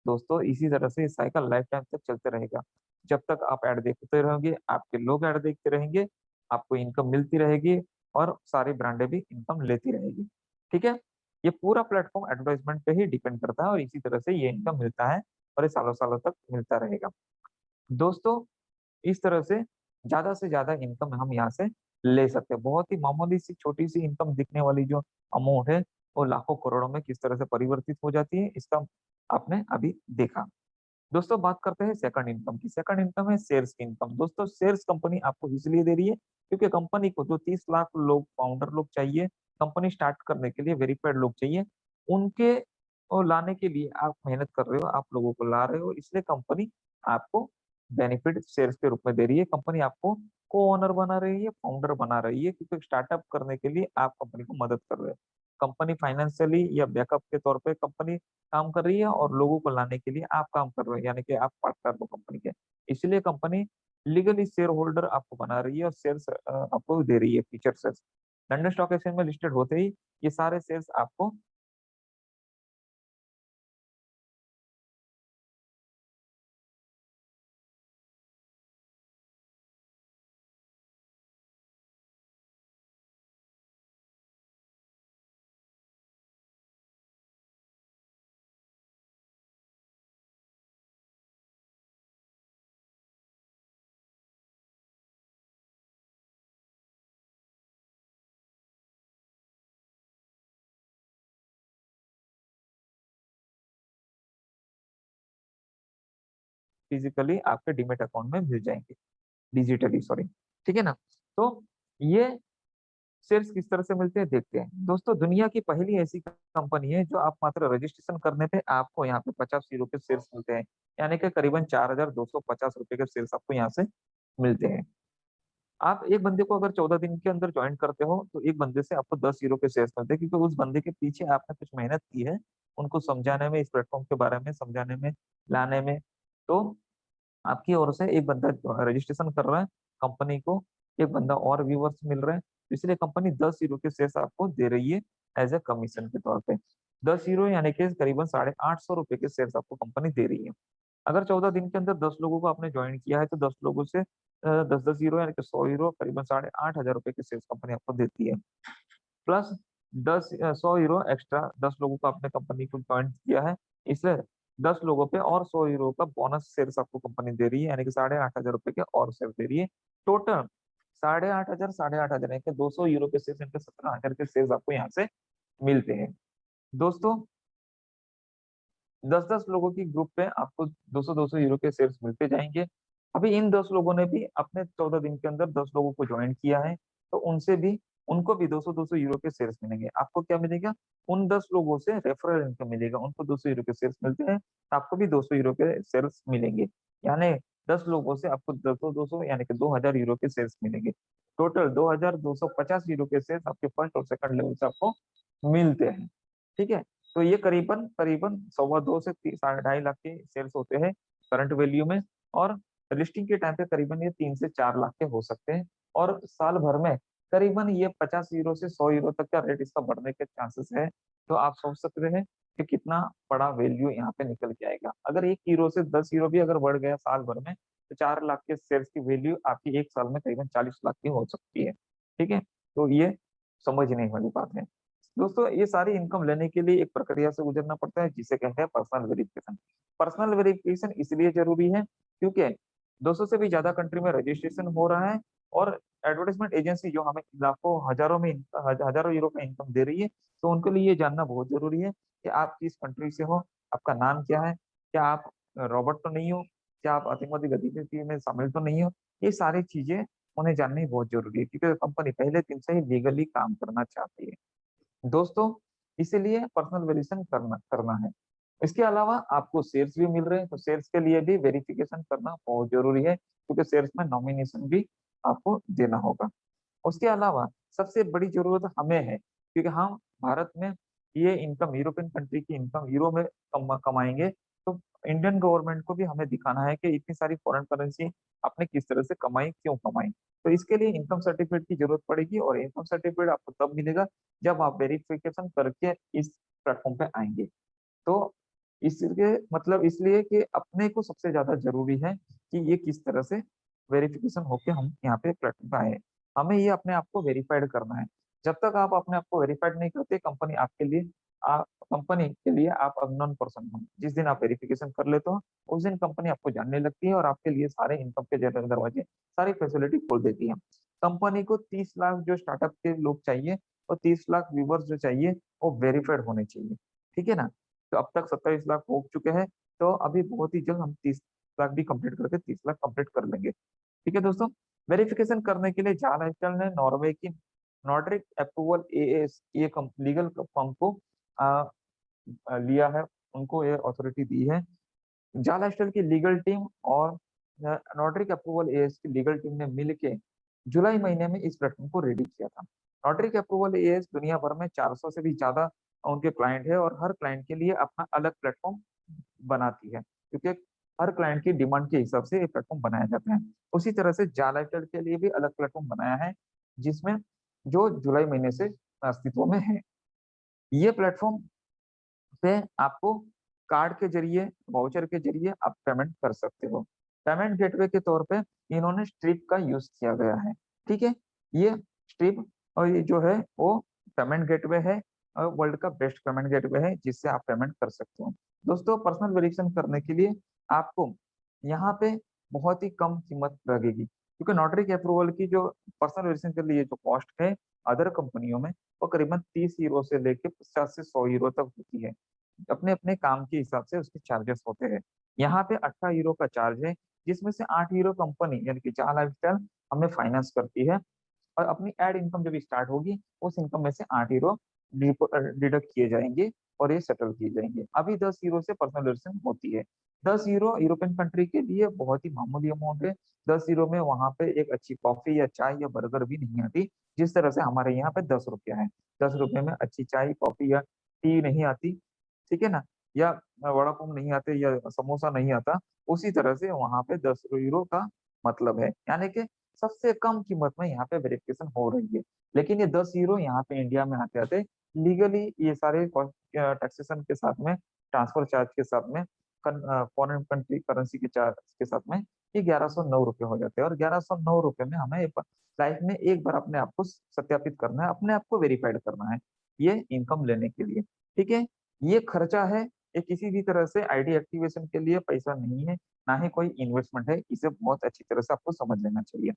दोस्तों इसी तरह से साइकिल लाइफ टाइम तक चलते रहेगा। जब तक आप ऐड देखते रहोगे, आपके लोग ऐड देखते रहेंगे, आपको इनकम मिलती रहेगी और सारी ब्रांडें भी इनकम लेती रहेगी। ठीक है, ये पूरा प्लेटफॉर्म एडवर्टाइजमेंट पे ही डिपेंड करता है और इसी तरह से ये इनकम मिलता है और ये सालों सालों तक मिलता रहेगा। दोस्तों इस तरह से ज्यादा इनकम हम यहाँ से ले सकते हैं। बहुत ही मामूली सी छोटी सी इनकम दिखने वाली जो अमाउंट है, वो लाखों करोड़ों में किस तरह से परिवर्तित हो जाती है, इसका आपने अभी देखा। दोस्तों बात करते हैं सेकंड इनकम की। सेकंड इनकम है शेयर्स की इनकम। दोस्तों शेयर्स कंपनी आपको इसलिए दे रही है क्योंकि कंपनी को जो 30 लाख लोग फाउंडर लोग चाहिए, कंपनी स्टार्ट करने के लिए वेरीफाइड लोग चाहिए, उनके और लाने के लिए आप मेहनत कर रहे हो, आप लोगों को ला रहे हो, इसलिए कंपनी आपको बेनिफिट शेयर्स के रूप में दे रही है। कंपनी आपको को ओनर बना रही है, फाउंडर बना रही है, क्योंकि स्टार्टअप करने के लिए आप कंपनी को मदद कर रहे हो। कंपनी फाइनेंशियली या बैकअप के तौर पे कंपनी काम कर रही है और लोगों को लाने के लिए आप काम कर रहे हो, यानी कि आप पार्टनर हो कंपनी के। इसलिए कंपनी लीगली शेयर होल्डर आपको बना रही है और शेयर्स आपको दे रही है, feature shares. London stock exchange में लिस्टेड होते ही ये सारे शेयर्स आपको फिजिकली आपके डीमेट अकाउंट में मिल जाएंगे, डिजिटली सॉरी। ठीक है ना। तो ये शेयर्स किस तरह से मिलते हैं देखते हैं। दोस्तों दुनिया की पहली ऐसी कंपनी है जो आप मात्र रजिस्ट्रेशन करने पे आपको यहाँ पे 50 यूरो के शेयर्स मिलते हैं, यानी कि करीबन 4,250 रुपए के शेयर्स आपको यहाँ से मिलते हैं। आप एक बंदे को अगर 14 दिन के अंदर ज्वाइन करते हो तो एक बंदे से आपको 10 यूरो के शेयर्स मिलते हैं, क्योंकि उस बंदे के पीछे आपने कुछ मेहनत की है, उनको समझाने में, इस प्लेटफॉर्म के बारे में समझाने में, लाने में। तो आपकी ओर से एक बंदा रजिस्ट्रेशन कर रहा है कंपनी को, एक बंदा और व्यूवर्स मिल रहे हैं, इसलिए कंपनी 10 यूरो के शेयर्स आपको दे रही है एज ए कमीशन के तौर पे। 10 यूरो यानी कि करीबन 850 रुपए के शेयर्स आपको कंपनी दे रही है। अगर 14 दिन के अंदर 10 लोगों को आपने ज्वाइन किया है तो 10 लोगों से 10-10 यूरो यानी कि 100 यूरो, करीबन 8,500 रुपए के शेयर्स कंपनी आपको देती है। प्लस 100 यूरो एक्स्ट्रा 10 लोगों को आपने कंपनी को ज्वाइन किया है, इसलिए 10 लोगों पे और 100 यूरो का बोनस शेयर्स आपको कंपनी दे रही है, यानी कि 8,500 रुपए के और शेयर दे रही है। टोटल 8,500 यानी कि 200 यूरो के शेयर, यानी कि 17,000 के शेयर आपको यहाँ से मिलते हैं। दोस्तों 10-10 लोगों की ग्रुप पे आपको 200-200 यूरो के शेयर्स मिलते जाएंगे। अभी इन 10 लोगों ने भी अपने 14 दिन के अंदर 10 लोगों को ज्वाइन किया है, तो उनसे भी उनको भी 200-200 यूरो के शेयर्स मिलेंगे। आपको क्या मिलेगा, उन 10 लोगों से रेफरल इनकम मिलेगा, उनको 200 यूरो के शेयर्स मिलते हैं, तो आपको भी 200 यूरो के शेयर्स मिलेंगे। यानी 10 लोगों से आपको 200-200 यानी कि 2,000 यूरो के शेयर्स मिलेंगे। टोटल 2,250 यूरो के शेयर्स आपके फर्स्ट और सेकंड लेवल से आपको मिलते हैं। ठीक है, तो ये करीबन करीबन 2.25 से 2.5 लाख के शेयर्स होते हैं करंट वैल्यू में, और लिस्टिंग के टाइम पे करीबन ये 3 से 4 लाख के हो सकते हैं, और साल भर में करीबन ये 50 यूरो से 100 यूरो तक का रेट इसका बढ़ने के चांसेस है। तो आप सोच सकते हैं कि कितना बड़ा वैल्यू यहाँ पे निकल के आएगा। अगर 1 यूरो से 10 यूरो भी अगर बढ़ गया साल भर में, तो 4 लाख के शेयर्स की वैल्यू आपकी एक साल में करीबन 40 लाख की हो सकती है। ठीक है, तो ये समझने वाली बात है। दोस्तों ये सारी इनकम लेने के लिए एक प्रक्रिया से गुजरना पड़ता है, जिसे कहते हैं पर्सनल वेरिफिकेशन। पर्सनल वेरिफिकेशन इसलिए जरूरी है क्योंकि 200 से भी ज्यादा कंट्री में रजिस्ट्रेशन हो रहा है, और एडवर्टाइजमेंट एजेंसी जो हमें लाखों हजारों में हजारों यूरो का इनकम दे रही है, तो उनके लिए ये जानना बहुत जरूरी है कि आप किस कंट्री से हो, आपका नाम क्या है, क्या आप रॉबर्ट तो नहीं हो, क्या आप आतंकवादी गतिविधि में शामिल तो नहीं हो। ये सारी चीजें उन्हें जाननी बहुत जरूरी है, क्योंकि कंपनी पहले दिन से ही लीगली काम करना चाहती है। दोस्तों इसीलिए पर्सनल वेरिएशन करना करना है। इसके अलावा आपको शेयर्स भी मिल रहे हैं, तो शेयर्स के लिए भी वेरिफिकेशन करना बहुत जरूरी है, क्योंकि शेयर्स में नॉमिनेशन भी आपको देना होगा। उसके अलावा सबसे बड़ी जरूरत हमें है, क्योंकि हम भारत में ये इनकम, यूरोपियन कंट्री की इनकम यूरो में कमाएंगे, तो इंडियन गवर्नमेंट को भी हमें दिखाना है कि इतनी सारी फॉरेन करेंसी आपने किस तरह से कमाई, क्यों कमाई। तो इसके लिए इनकम सर्टिफिकेट की जरूरत पड़ेगी, और इनकम सर्टिफिकेट आपको तब मिलेगा जब आप वेरिफिकेशन करके इस प्लेटफॉर्म पे आएंगे। तो इसके मतलब इसलिए कि अपने को सबसे ज्यादा जरूरी है कि ये किस तरह से वेरिफिकेशन होके हम यहाँ पे प्लेटफॉर्म पे आए। हमें ये अपने आप को वेरीफाइड करना है। जब तक आप अपने आप को वेरीफाइड नहीं करते, कंपनी आपके लिए कंपनी के लिए आप अननोन पर्सन हो। जिस दिन आप वेरिफिकेशन कर लेते हो, उस दिन कंपनी आपको जानने लगती है और आपके लिए सारे इनकम के दरवाजे, सारी फैसिलिटी खोल देती है। कंपनी को 30 लाख जो स्टार्टअप के लोग चाहिए, और 30 लाख व्यूवर्स जो चाहिए, वो वेरीफाइड होने चाहिए। ठीक है ना। तो अब तक 27 लाख हो चुके हैं, तो अभी बहुत ही जल्द हम 30 लाख भी कंप्लीट करके 30 लाख कंप्लीट कर लेंगे। ठीक है दोस्तों। वेरिफिकेशन करने के लिए जाल हाइटल ने नॉर्वे की नॉर्डिक अप्रूवल एएस ये लीगल फर्म को आ, लिया है, उनको ये अथॉरिटी दी है। जाल हाइटल की लीगल टीम और नॉर्डिक अप्रूवल एएस की लीगल टीम ने मिलके जुलाई महीने में इस प्लेटफॉर्म को रेडी किया था। नॉर्डिक अप्रूवल एएस दुनिया भर में 400 से भी ज्यादा उनके क्लाइंट है, और हर क्लाइंट के लिए अपना अलग प्लेटफॉर्म बनाती है, क्योंकि हर क्लाइंट की डिमांड के हिसाब से ये प्लेटफॉर्म बनाया जाता है। उसी तरह से जालाइटर के लिए भी अलग प्लेटफॉर्म बनाया है, जिसमें जो जुलाई महीने से अस्तित्व में है। ये प्लेटफॉर्म पे आपको कार्ड के जरिए, वाउचर के जरिए आप पेमेंट कर सकते हो। पेमेंट गेटवे के तौर पे इन्होंने स्ट्रिप का यूज किया गया है। ठीक है। ये स्ट्रिप और ये जो है वो पेमेंट गेटवे है, और वर्ल्ड का बेस्ट पेमेंट गेटवे है, जिससे आप पेमेंट कर सकते हो। दोस्तों, पर्सनल वेरिफिकेशन करने के लिए आपको यहाँ पे बहुत ही कम कीमत लगेगी, क्योंकि नोटरी के अप्रूवल की जो पर्सनल वेरिफिकेशन के लिए जो कॉस्ट है अदर कंपनियों में, वो करीबन 30 यूरो से लेके 50 से 100 यूरो तक होती है। अपने अपने काम के हिसाब से उसके चार्जेस होते हैं। यहाँ पे 18 यूरो का चार्ज है, जिसमें से 8 यूरो कंपनी यानी कि चाह लाइफस्टाइल हमें फाइनेंस करती है, और अपनी एड इनकम जब स्टार्ट होगी, उस इनकम में से 8 यूरो डिडक्ट किए जाएंगे, और ये सेटल किए जाएंगे। अभी 10 यूरो से पर्सनल वेरिएशन होती है। 10 यूरो यूरोपियन कंट्री के लिए बहुत ही मामूली अमाउंट है। 10 यूरो में वहां पे एक अच्छी कॉफी या चाय या बर्गर भी नहीं आती, जिस तरह से हमारे यहाँ पे 10 रुपया है। 10 रुपये में अच्छी चाय, कॉफी या टी नहीं आती। ठीक है ना। या वड़ा पाव नहीं आते, या समोसा नहीं आता। उसी तरह से वहां पे 10 यूरो का मतलब है, यानी कि सबसे कम कीमत में यहाँ पे वेरिफिकेशन हो रही है। लेकिन ये 10 यूरो यहाँ पे इंडिया में आते आते लीगली ये सारे टैक्सेशन के साथ में, ट्रांसफर चार्ज के साथ में, फॉरेन कंट्री करेंसी के चार्ज के साथ में, ये 1109 रुपये हो जाते हैं। और 1109 रुपये में हमें लाइफ में एक बार अपने आप को सत्यापित करना है, अपने आप को वेरीफाइड करना है, ये इनकम लेने के लिए। ठीक है। ये खर्चा है, ये किसी भी तरह से आईडी एक्टिवेशन के लिए पैसा नहीं है, ना ही कोई इन्वेस्टमेंट है। इसे बहुत अच्छी तरह से आपको समझ लेना चाहिए।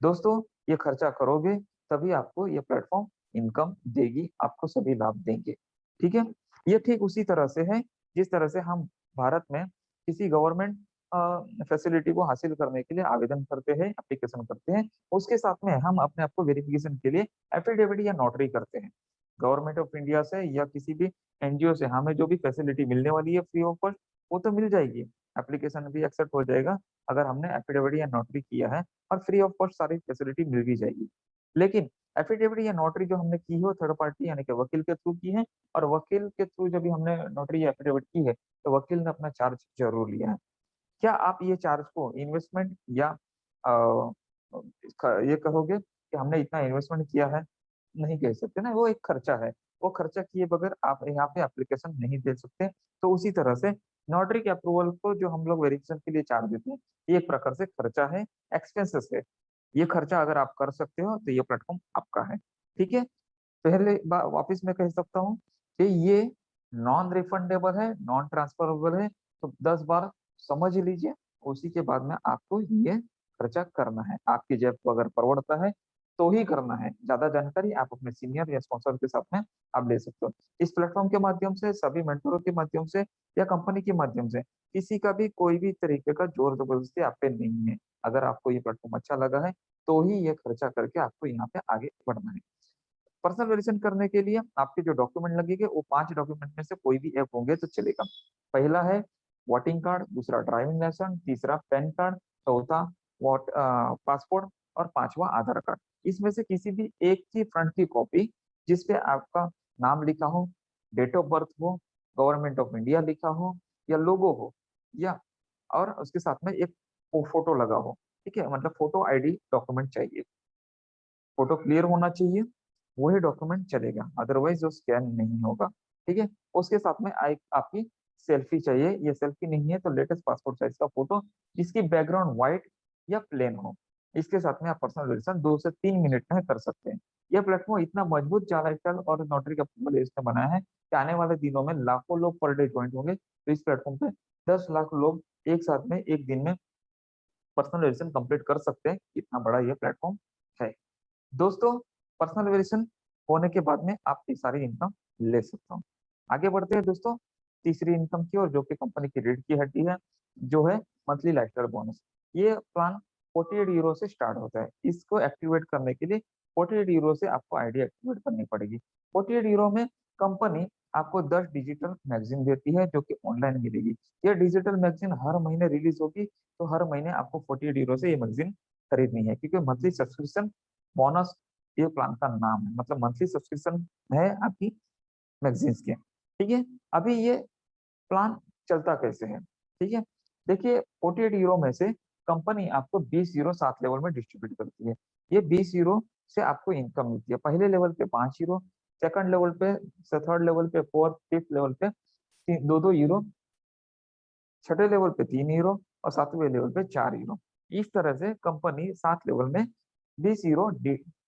दोस्तों, ये खर्चा करोगे तभी आपको ये प्लेटफॉर्म इनकम देगी, आपको सभी लाभ देंगे। ठीक है। ये ठीक उसी तरह से है जिस तरह से हम भारत में किसी गवर्नमेंट फैसिलिटी को हासिल करने के लिए आवेदन करते हैं, एप्लीकेशन करते हैं, उसके साथ में हम अपने आप को वेरिफिकेशन के लिए एफिडेविट या नोटरी करते हैं। गवर्नमेंट ऑफ इंडिया से या किसी भी एनजीओ से हमें जो भी फैसिलिटी मिलने वाली है फ्री ऑफ कॉस्ट, वो तो मिल जाएगी। एप्लीकेशन भी एक्सेप्ट हो जाएगा अगर हमने एफिडेविट या नोटरी किया है, और फ्री ऑफ कॉस्ट सारी फैसिलिटी मिल भी जाएगी। लेकिन एफिडेविट या नोटरी जो हमने की है थर्ड पार्टी यानी कि वकील के थ्रू की है, और वकील के थ्रू जब भी हमने नोटरी या एफिडेविट की है, तो वकील ने अपना चार्ज जरूर लिया है। क्या आप ये चार्ज को इन्वेस्टमेंट या ये कहोगे कि हमने इतना इन्वेस्टमेंट किया है? नहीं कह सकते ना, वो एक खर्चा है। वो खर्चा किए बगैर आप यहाँ पे एप्लीकेशन नहीं दे सकते। तो उसी तरह से नोटरी के अप्रूवल को जो हम लोग वेरिफिकेशन के लिए चार्ज देते हैं, ये एक प्रकार से खर्चा है, एक्सपेंसेस है। ये खर्चा अगर आप कर सकते हो तो ये प्लेटफॉर्म आपका है। ठीक है। पहले वापस मैं कह सकता हूँ कि ये नॉन रिफंडेबल है, नॉन ट्रांसफरेबल है। तो 10 बार समझ लीजिए, उसी के बाद में आपको ये खर्चा करना है। आपकी जेब को अगर परवड़ता है तो ही करना है। ज्यादा जानकारी आप अपने सीनियर या स्पॉन्सर के साथ में आप ले सकते हो। इस प्लेटफॉर्म के माध्यम से, सभी मेंटरों के माध्यम से, या कंपनी के माध्यम से किसी का भी कोई भी तरीके का जोर जबरदस्ती आप पे नहीं है। अगर आपको ये प्लेटफॉर्म अच्छा लगा है तो ही ये खर्चा करके आपको यहाँ पे आगे बढ़ना है। पर्सनल वेरिफिकेशन करने के लिए आपके जो डॉक्यूमेंट लगेंगे वो 5 डॉक्यूमेंट में से कोई भी एक होंगे तो चलेगा। पहला है वोटिंग कार्ड, दूसरा ड्राइविंग लाइसेंस, तीसरा पैन कार्ड, चौथा पासपोर्ट और पांचवा आधार कार्ड। इसमें से किसी भी एक की फ्रंट की कॉपी जिसपे आपका नाम लिखा हो, डेट ऑफ बर्थ हो, गवर्नमेंट ऑफ इंडिया लिखा हो या लोगो हो, या और उसके साथ में एक फोटो लगा हो। ठीक है, मतलब फोटो आईडी डॉक्यूमेंट चाहिए, फोटो क्लियर होना चाहिए, वही डॉक्यूमेंट चलेगा, अदरवाइज वो स्कैन नहीं होगा। ठीक है, उसके साथ में आपकी सेल्फी चाहिए, ये सेल्फी नहीं है तो लेटेस्ट पासपोर्ट साइज का फोटो जिसकी बैकग्राउंड व्हाइट या प्लेन हो। इसके साथ में आप पर्सनल वेरिफिकेशन 2 से 3 मिनट में कर सकते हैं। यह प्लेटफॉर्म इतना मजबूत, चालाकि और नोटरी का इसने बनाया है कि आने वाले दिनों में लाखों लोग पर डे ज्वाइन होंगे। तो इस प्लेटफॉर्म पे 10 लाख लोग एक साथ में एक दिन में पर्सनल वेरिफिकेशन कंप्लीट कर सकते हैं। इतना बड़ा ये प्लेटफॉर्म है दोस्तों। पर्सनल वेरिएशन होने के बाद में आप ये सारी इनकम ले सकते हो। आगे बढ़ते हैं दोस्तों तीसरी इनकम की ओर, जो कि कंपनी की रीढ़ की हड्डी है, जो है मंथली लाइफस्टाइल बोनस। ये प्लान 48 यूरो से स्टार्ट होता है। इसको एक्टिवेट करने के लिए 48 यूरो से आपको आईडी एक्टिवेट करनी पड़ेगी। 48 यूरो में कंपनी आपको 10 डिजिटल मैगजीन देती है जो कि ऑनलाइन मिलेगी। ये डिजिटल मैगजीन हर महीने रिलीज होगी, तो हर महीने आपको 48 यूरो से ये मैगजीन खरीदनी है, क्योंकि मंथली सब्सक्रिप्शन बोनस ये प्लान का नाम है, मतलब मंथली सब्सक्रिप्शन है आपकी मैगजीन्स के। ठीक है, अभी ये प्लान चलता कैसे है, ठीक है, देखिए 48 यूरो में से कंपनी आपको 20 यूरो 7 लेवल में डिस्ट्रीब्यूट करती है। ये 20 यूरो से आपको इनकम मिलती है। पहले लेवल पे 5 यूरो, सेकंड लेवल पे, थर्ड लेवल पे 4, फिफ्थ लेवल पे 2-2 यूरो, छठे लेवल पे 3 यूरो और सातवें लेवल पे 4 यूरो। इस तरह से कंपनी 7 लेवल में 20 यूरो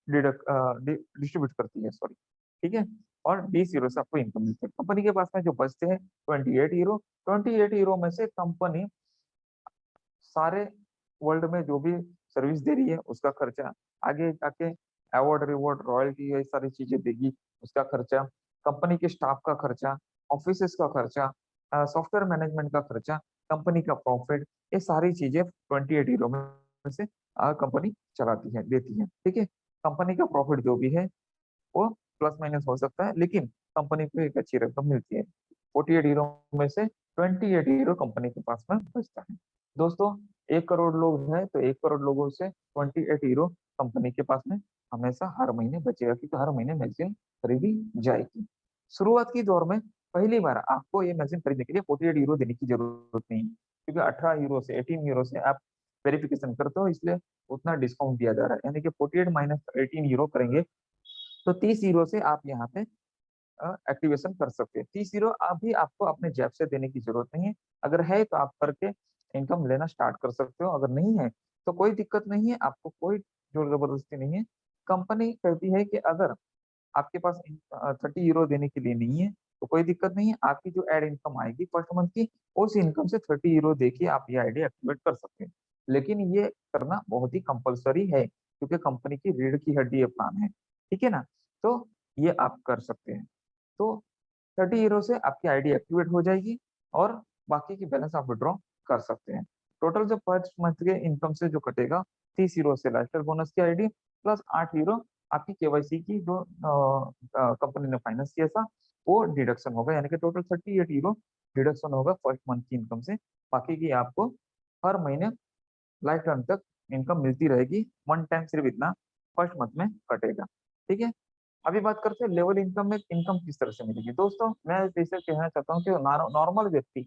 डिस्ट्रीब्यूट करती है, सॉरी। ठीक है, और 20 यूरो से आपको इनकम मिलती है। कंपनी के पास में जो बचते हैं 28 यूरो। 28 यूरो में से कंपनी सारे वर्ल्ड में जो भी सर्विस दे रही है उसका खर्चा, आगे जाके अवार्ड रिवॉर्ड रॉयल्टी ये सारी चीजें देगी, उसका खर्चा, कंपनी के स्टाफ का खर्चा, ऑफिस का खर्चा, सॉफ्टवेयर मैनेजमेंट का खर्चा, कंपनी का प्रॉफिट, ये सारी चीजें 28 यूरो में से कंपनी चलाती है, देती है। ठीक है, कंपनी का प्रॉफिट जो भी है वो प्लस माइनस हो सकता है, लेकिन कंपनी को एक अच्छी रकम मिलती है। 48 यूरो में से 28 यूरो कंपनी के पास में बचता है। दोस्तों 1 करोड़ लोग हैं तो 1 करोड़ लोगों से 28 यूरो कंपनी के पास में हमेशा हर महीने बचेगा, क्योंकि हर महीने मैगजीन खरीदी जाएगी। शुरुआत की दौर में पहली बार आपको ये मैगजीन खरीदने के लिए 48 यूरो देने की जरूरत नहीं है, क्योंकि 18 यूरो से 18 यूरो से आप वेरिफिकेशन करते हो, इसलिए उतना डिस्काउंट दिया जा रहा है। यानी कि 48 माइनस 18 यूरो करेंगे तो 30 यूरो से आप यहाँ पे एक्टिवेशन कर सकते हैं। 30 यूरो अभी आपको अपने जेब से देने की जरूरत नहीं है। अगर है तो आप करके इनकम लेना स्टार्ट कर सकते हो, अगर नहीं है तो कोई दिक्कत नहीं है, आपको कोई जोर जबरदस्ती नहीं है। कंपनी कहती है कि अगर आपके पास 30 यूरो देने के लिए नहीं है तो कोई दिक्कत नहीं है, आपकी जो एड इनकम आएगी फर्स्ट मंथ की, उस इनकम से 30 यूरो देखिए आप ये आईडी एक्टिवेट कर सकते हैं। लेकिन ये करना बहुत ही कंपलसरी है, क्योंकि कंपनी की रीढ़ की हड्डी ये प्लान है। ठीक है ना, तो ये आप कर सकते हैं। तो 30 यूरो से आपकी आईडी एक्टिवेट हो जाएगी और बाकी की बैलेंस आप विड्रॉ कर सकते हैं। टोटल जो फर्स्ट मंथ के इनकम से जो कटेगा, 30 यूरो से लाइफस्टाइल बोनस की आईडी प्लस 8 यूरो आपकी केवाईसी की जो कंपनी ने फाइनेंस किया था वो डिडक्शन होगा, यानी कि टोटल 38 यूरो डिडक्शन होगा फर्स्ट मंथ की इनकम से। बाकी की आपको हर महीने लाइफ टाइम तक इनकम मिलती रहेगी। वन टाइम सिर्फ इतना फर्स्ट मंथ में कटेगा। ठीक है, अभी बात करते हैं लेवल इनकम में इनकम किस तरह से मिलेगी। दोस्तों मैं जैसे कहना चाहता हूँ कि नॉर्मल व्यक्ति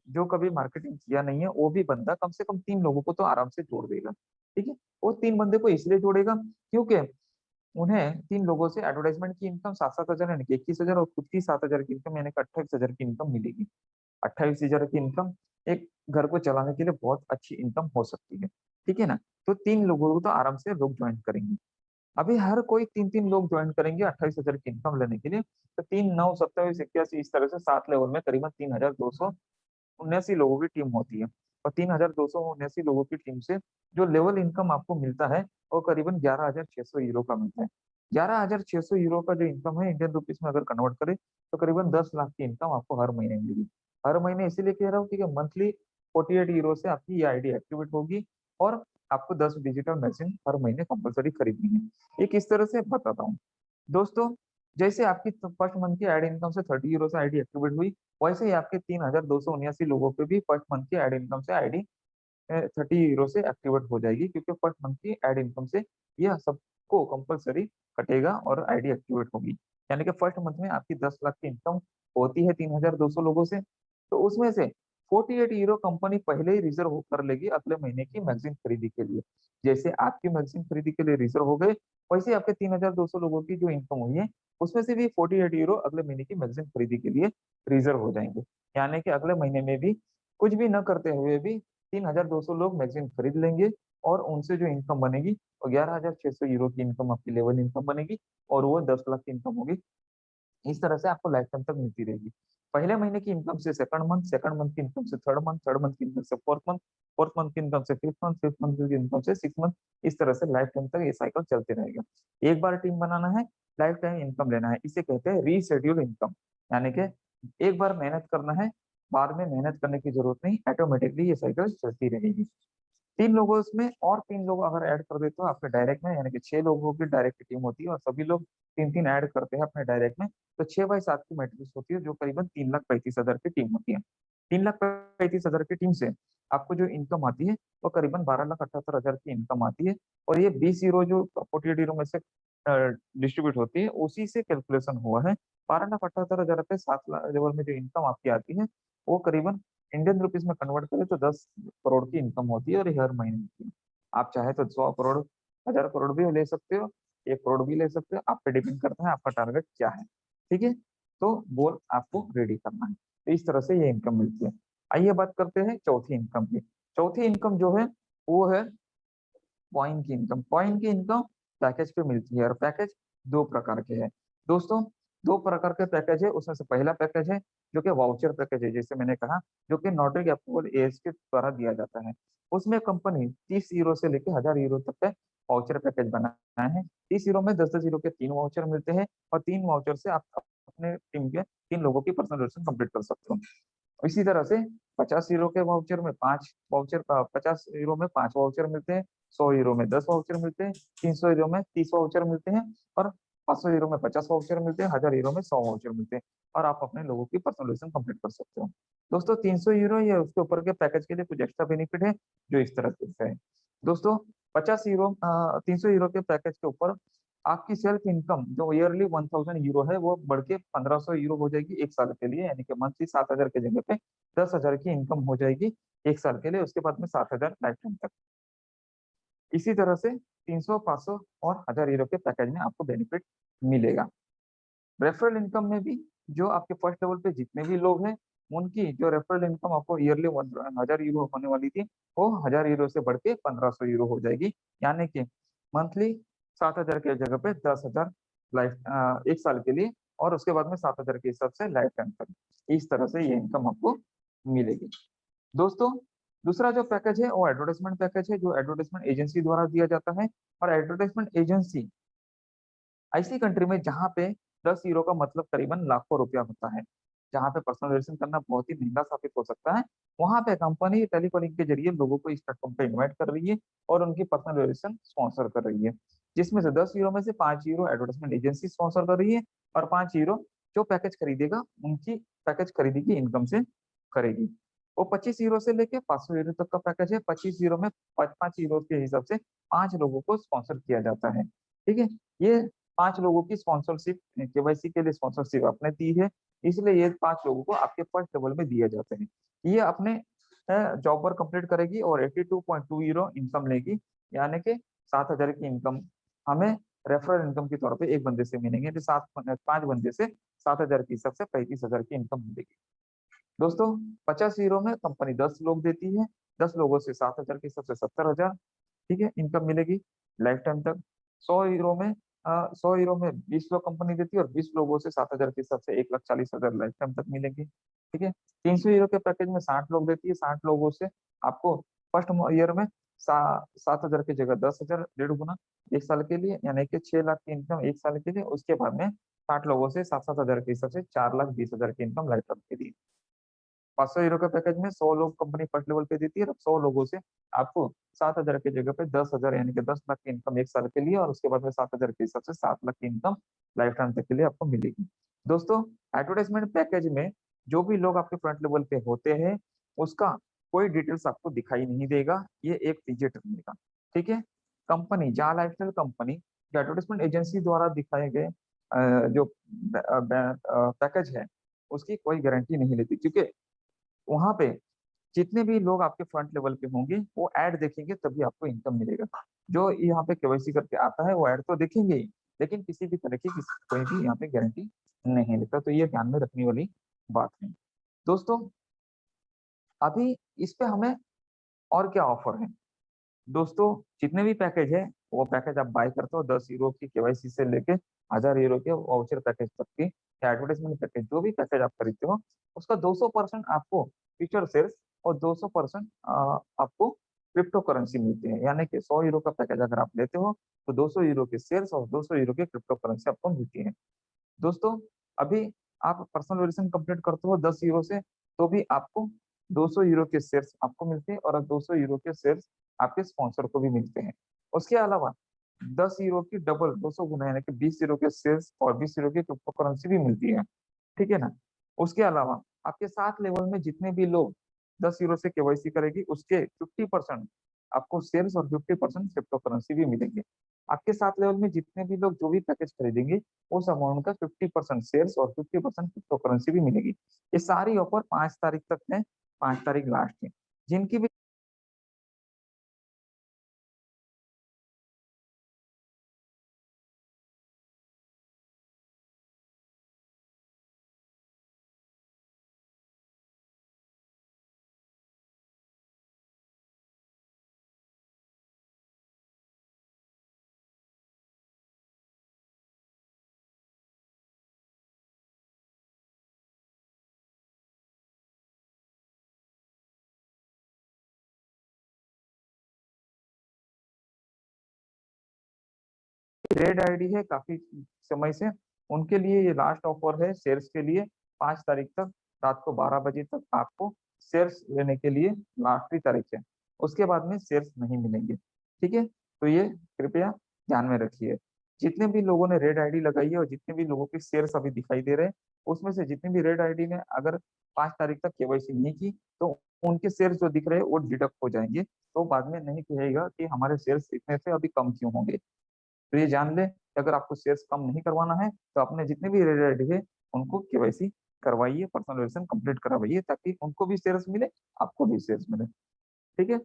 जो कभी मार्केटिंग किया नहीं है, वो भी बंदा कम से कम 3 लोगों को तो आराम से जोड़ देगा। ठीक है, वो 3 बंदे को इसलिए जोड़ेगा क्योंकि उन्हें 3 लोगों से एडवर्टाइजमेंट की इनकम 7-7 हजार यानी कि 21 हजार और खुद की 7 हजार की इनकम यानी कि 28 हजार की इनकम मिलेगी। 28 हजार की इनकम एक घर को चलाने के लिए बहुत अच्छी इनकम हो सकती है। ठीक है ना, तो 3 लोगों को तो आराम से लोग ज्वाइन करेंगे। अभी हर कोई 3-3 लोग ज्वाइन करेंगे 28 हजार की इनकम लेने के लिए, तो 3, 9, 27, 81 इस तरह से 7 लेवल में करीबन 3,279 लोगों की टीम होती है। और 3,279 लोगों की टीम से जो लेवल इनकम आपको मिलता है वो करीबन 11,600 यूरो का मिलता है। 11,600 यूरो का जो इनकम है इंडियन रुपीस में अगर कन्वर्ट करें तो करीबन 10 लाख की इनकम आपको हर महीने मिलेगी। हर महीने इसीलिए कह रहा हूँ क्योंकि मंथली 48 यूरो से आपकी ये आईडी एक्टिवेट होगी और आपको 10 डिजिटल मशीन हर महीने कंपलसरी खरीदनी है। ये किस तरह से बताता हूँ। दोस्तों, जैसे आपकी फर्स्ट मंथ की एड इनकम से 30 यूरो से आईडी एक्टिवेट हुई, वैसे ही आपके 3,279 लोगों पे भी फर्स्ट मंथ की एड इनकम से आईडी 30 यूरो से एक्टिवेट हो जाएगी, क्योंकि फर्स्ट मंथ की एड इनकम से यह सबको कंपलसरी कटेगा और आईडी एक्टिवेट होगी। यानी कि फर्स्ट मंथ में आपकी 10 लाख की इनकम होती है 3,200 लोगों से, तो उसमें से 48 यूरो कंपनी पहले ही रिजर्व कर लेगी अगले महीने की मैगजीन खरीदी के लिए। जैसे आपकी मैगजीन खरीदी के लिए रिजर्व हो गए, वैसे ही आपके 3,200 लोगों की जो इनकम हुई है, उसमें से भी 48 यूरो अगले महीने की मैगजीन खरीदी के लिए रिजर्व हो जाएंगे। यानी कि अगले महीने में भी कुछ भी न करते हुए भी 3,200 लोग मैगजीन खरीद लेंगे, और उनसे जो इनकम बनेगी वो 11,600 यूरो की इनकम आपकी लेवल इनकम बनेगी, और वो 10 लाख की इनकम होगी। इस तरह से आपको लाइफ टाइम तक मिलती रहेगी। पहले महीने की इनकम से सेकंड मंथ की इनकम से थर्ड मंथ की इनकम से फोर्थ मंथ की इनकम से फिफ्थ मंथ की इनकम से सिक्स मंथ, इस तरह से लाइफ टाइम तक ये साइकिल चलते रहेगा। एक बार टीम बनाना है, लाइफ टाइम इनकम लेना है, इसे कहते हैं रीशेड्यूल इनकम। यानी कि एक बार मेहनत करना है, बाद में मेहनत करने की जरूरत नहीं, ऑटोमेटिकली ये साइकिल चलती रहेगी। 3 लोगों इसमें, और 3 लोग अगर ऐड कर देते हो आपके डायरेक्ट में, यानी कि 6 लोगों की डायरेक्ट टीम होती है, और सभी लोग 3-3 ऐड करते हैं अपने डायरेक्ट में, तो 6/7 की मैट्रिक्स होती है, जो करीबन 3,35,000 की टीम होती है। 3,35,000 की टीम से आपको जो इनकम आती है वो करीबन 12,78,000 की इनकम आती है, और ये 20 यूरो जो 48 यूरो में से डिस्ट्रीब्यूट होती है, उसी से कैलकुलेशन हुआ है। 12,78,000 पे 7 लाख लेवल में जो इनकम आपकी आती है, वो करीबन इंडियन रुपीज में कन्वर्ट करें तो 10 करोड़ की इनकम होती है, और ये हर महीने होती है। आप चाहे तो 100 करोड़, 1,000 करोड़ भी ले सकते हो, 1 करोड़ भी ले सकते हो, आप पे डिपेंड करता है आपका टारगेट क्या है। ठीक है, तो गोल आपको रेडी करना है, तो इस तरह से ये इनकम मिलती है। आइए बात करते हैं चौथी इनकम की। चौथी इनकम जो है वो है कॉइन की इनकम। कॉइन की इनकम पैकेज पे मिलती है, और पैकेज दो प्रकार के हैं दोस्तों। दो प्रकार के पैकेज है, उसमें से पहला पैकेज है जो कि वाउचर पैकेज है, जैसे मैंने कहा, जो कि नोटरी अप्रूवल एज के द्वारा दिया जाता है। उसमें कंपनी 30 यूरो से लेकर 1,000 यूरो तक का वाउचर पैकेज बनाए हैं। 30 यूरो में 10-10 यूरो के 3 वाउचर मिलते हैं, और 3 वाउचर से आप अपने टीम के 3 लोगों की पर्सनल कंप्लीट कर सकते हो। इसी तरह से 50 यूरो के वाउचर में 5 वाउचर, 50 यूरो में 5 वाउचर मिलते हैं, 100 यूरो में 10 वाउचर मिलते हैं, 300 यूरो में 30 वाउचर मिलते हैं, और 500 यूरो में 50 वाउचर मिलते हैं, 1,000 यूरो में 100 वाउचर मिलते हैं, और आप अपने लोगों की पर्सनलाइजेशन कंप्लीट कर सकते हो। दोस्तों, 300 यूरो या उसके ऊपर के पैकेज के लिए कुछ एक्स्ट्रा बेनिफिट है जो इस तरह से है। दोस्तों, 300 यूरो के पैकेज के ऊपर आपकी सेल्फ इनकम जो ईयरली 1,000 यूरो है, वो बढ़ के 1,500 यूरो हो जाएगी एक साल के लिए, यानी कि मंथली 7,000 के जगह पे 10,000 की इनकम हो जाएगी एक साल के लिए, उसके बाद में 7,000 लाइफ टाइम तक। इसी तरह से 300, 500 और 1,000 यूरो के पैकेज में आपको बेनिफिट मिलेगा। रेफरल इनकम में भी जो आपके फर्स्ट लेवल पे जितने भी लोग हैं, उनकी जो रेफरल इनकम आपको ईयरली 1,000 यूरो होने वाली थी, वो 1,000 यूरो से बढ़ के 1,500 यूरो हो जाएगी। यानी कि मंथली 7,000 के जगह पे 10,000 एक साल के लिए, और उसके बाद में 7,000 के हिसाब से लाइफ टाइम तक। इस तरह से ये इनकम आपको मिलेगी। दोस्तों, दूसरा जो पैकेज है वो एडवर्टाइजमेंट पैकेज है, जो एडवर्टाइजमेंट एजेंसी द्वारा दिया जाता है। और एडवर्टाइजमेंट एजेंसी ऐसी कंट्री में जहाँ पे 10 यूरो का मतलब करीबन लाखों रुपया होता है, जहाँ पे पर्सनलाइजेशन करना बहुत ही महंगा साबित हो सकता है, वहां पे कंपनी टेलीकॉलिंग के जरिए लोगों को इस प्लेटफॉर्म पे इन्वाइट कर रही है, और उनकी पर्सनलाइजेशन स्पॉन्सर कर रही है। जिसमें से 10 यूरो में से 5 यूरो एडवर्टाइजमेंट एजेंसी स्पॉन्सर कर रही है, और 5 यूरो जो पैकेज खरीदेगा उनकी पैकेज खरीदी की इनकम से करेगी। वो 25 यूरो से लेके 500 यूरो तक का पैकेज है। 25 यूरो में 5-5 यूरो के हिसाब से 5 लोगों को स्पॉन्सर किया जाता है। ठीक है, ये 5 लोगों की स्पॉन्सरशिप, केवाईसी के लिए स्पॉन्सरशिप आपने दी है, इसलिए ये 5 लोगों को आपके फर्स्ट लेवल में दिए जाते हैं। ये अपने जॉब वर्क कंप्लीट करेगी और 82.2 यूरो इनकम लेगी, यानी कि 7,000 की इनकम हमें रेफरल इनकम के तौर पे एक बंदे से मिलेंगे, तो 5 बंदे से 7,000 के हिसाब से 35,000 की इनकम मिलेगी। दोस्तों, 50 यूरो में कंपनी 10 लोग देती है, 10 लोगों से 7,000 के हिसाब से 70,000, ठीक है, इनकम मिलेगी लाइफ टाइम तक। 100 यूरो में 100 यूरो में 20 लोग कंपनी देती है, और 20 लोगों से 7,000 के हिसाब से 1,40,000 लाइफ टाइम तक मिलेंगे। ठीक है, 300 यूरो के पैकेज में 60 लोग देती है, 60 लोगों से आपको फर्स्ट ईयर में 7,000 की जगह 10,000, 1.5 गुना एक साल के लिए, यानी कि 6 लाख की इनकम एक साल के लिए। उसके बाद में 60 लोगों से 7-7 हजार के हिसाब से 4,20,000 की इनकम लाइफ टाइम के लिए। €500 के पैकेज में 100 लोग कंपनी फर्स्ट लेवल पे देती है, और 100 लोगों से आपको 7,000 की जगह पे 10,000 यानी कि 10 लाख की इनकम 1 साल के लिए, और उसके बाद में 7,000 के हिसाब से 7 लाख की इनकम लाइफ टाइम तक के लिए आपको मिलेगी। दोस्तों, एडवर्टाइजमेंट पैकेज में जो भी लोग आपके फ्रंट लेवल पे होते हैं, उसका कोई डिटेल्स आपको दिखाई नहीं देगा, ये एक डिजिट रहेगा। ठीक है। कंपनी जहाँ लाइफस्टाइल कंपनी जो एडवर्टाइजमेंट एजेंसी द्वारा दिखाए गए जो पैकेज है, उसकी कोई गारंटी नहीं लेती, क्योंकि वहां पे जितने भी लोग आपके फ्रंट लेवल पे होंगे वो ऐड देखेंगे तभी आपको इनकम मिलेगा। जो यहाँ पे केवाईसी करके आता है वो ऐड तो देखेंगे ही, लेकिन किसी भी तरह की कोई भी यहाँ पे गारंटी नहीं लेता, तो ये ध्यान में रखने वाली बात है। दोस्तों, अभी इस पे हमें और क्या ऑफर है? दोस्तों, जितने भी पैकेज है वो पैकेज आप बाय करते हो, €10 की केवाईसी से लेके €1000 के वाउचर पैकेज तक की, या एडवर्टाइजमेंट पैकेज, जो भी पैकेज आप खरीदते हो, उसका 200% आपको फ्यूचर शेयर्स और 200% आपको क्रिप्टो करेंसी मिलती है। यानी कि €100 का पैकेज अगर आप लेते हो तो €200 के शेयर्स और €200 के क्रिप्टो करेंसी आपको मिलती है। दोस्तों, अभी आप पर्सनल वेरिएशन कंप्लीट करते हो €10 से, तो भी आपको €200 के शेयर्स आपको मिलते हैं, और €200 के शेयर्स आपके स्पॉन्सर को भी मिलते हैं। उसके अलावा €10 की डबल 200 गुना यानी कि €20 के शेयर्स और €20 की क्रिप्टो करेंसी भी मिलती है। ठीक है ना? उसके अलावा आपके 7 लेवल में जितने भी लोग €10 से केवाईसी करेगी, उसके 50% आपको शेयर्स और 50% क्रिप्टो करेंसी भी मिलेंगे। आपके 7 लेवल में जितने भी लोग जो भी पैकेज खरीदेंगे, उस अमाउंट का 50% शेयर्स और 50% क्रिप्टो करेंसी भी मिलेगी। ये सारी ऑफर 5 तारीख तक है, 5 तारीख लास्ट है। जिनकी भी रेड आईडी है काफी समय से, उनके लिए ये लास्ट ऑफर है शेयर्स के लिए। 5 तारीख तक रात को 12 बजे तक आपको शेयर्स लेने के लिए आखिरी तारीख है। उसके बाद में शेयर्स नहीं मिलेंगे। ठीक है, तो ये कृपया ध्यान में रखिए। जितने भी लोगों ने रेड आईडी लगाई है और जितने भी लोगों के शेयर्स अभी दिखाई दे रहे हैं, उसमें से जितने भी रेड आईडी ने अगर 5 तारीख तक केवाईसी नहीं की, तो उनके शेयर्स जो दिख रहे हैं वो डिडक्ट हो जाएंगे। तो बाद में नहीं कहेगा कि हमारे शेयर्स इतने थे, अभी कम क्यों होंगे। तो ये जान लें कि अगर आपको शेयर्स कम नहीं करवाना है, तो अपने जितने भी रेडी है उनको केवाईसी करवाइए, पर्सनल वेरिफिकेशन कंप्लीट करवाइए, ताकि उनको भी शेयर्स मिले, आपको भी शेयर्स मिले। ठीक है।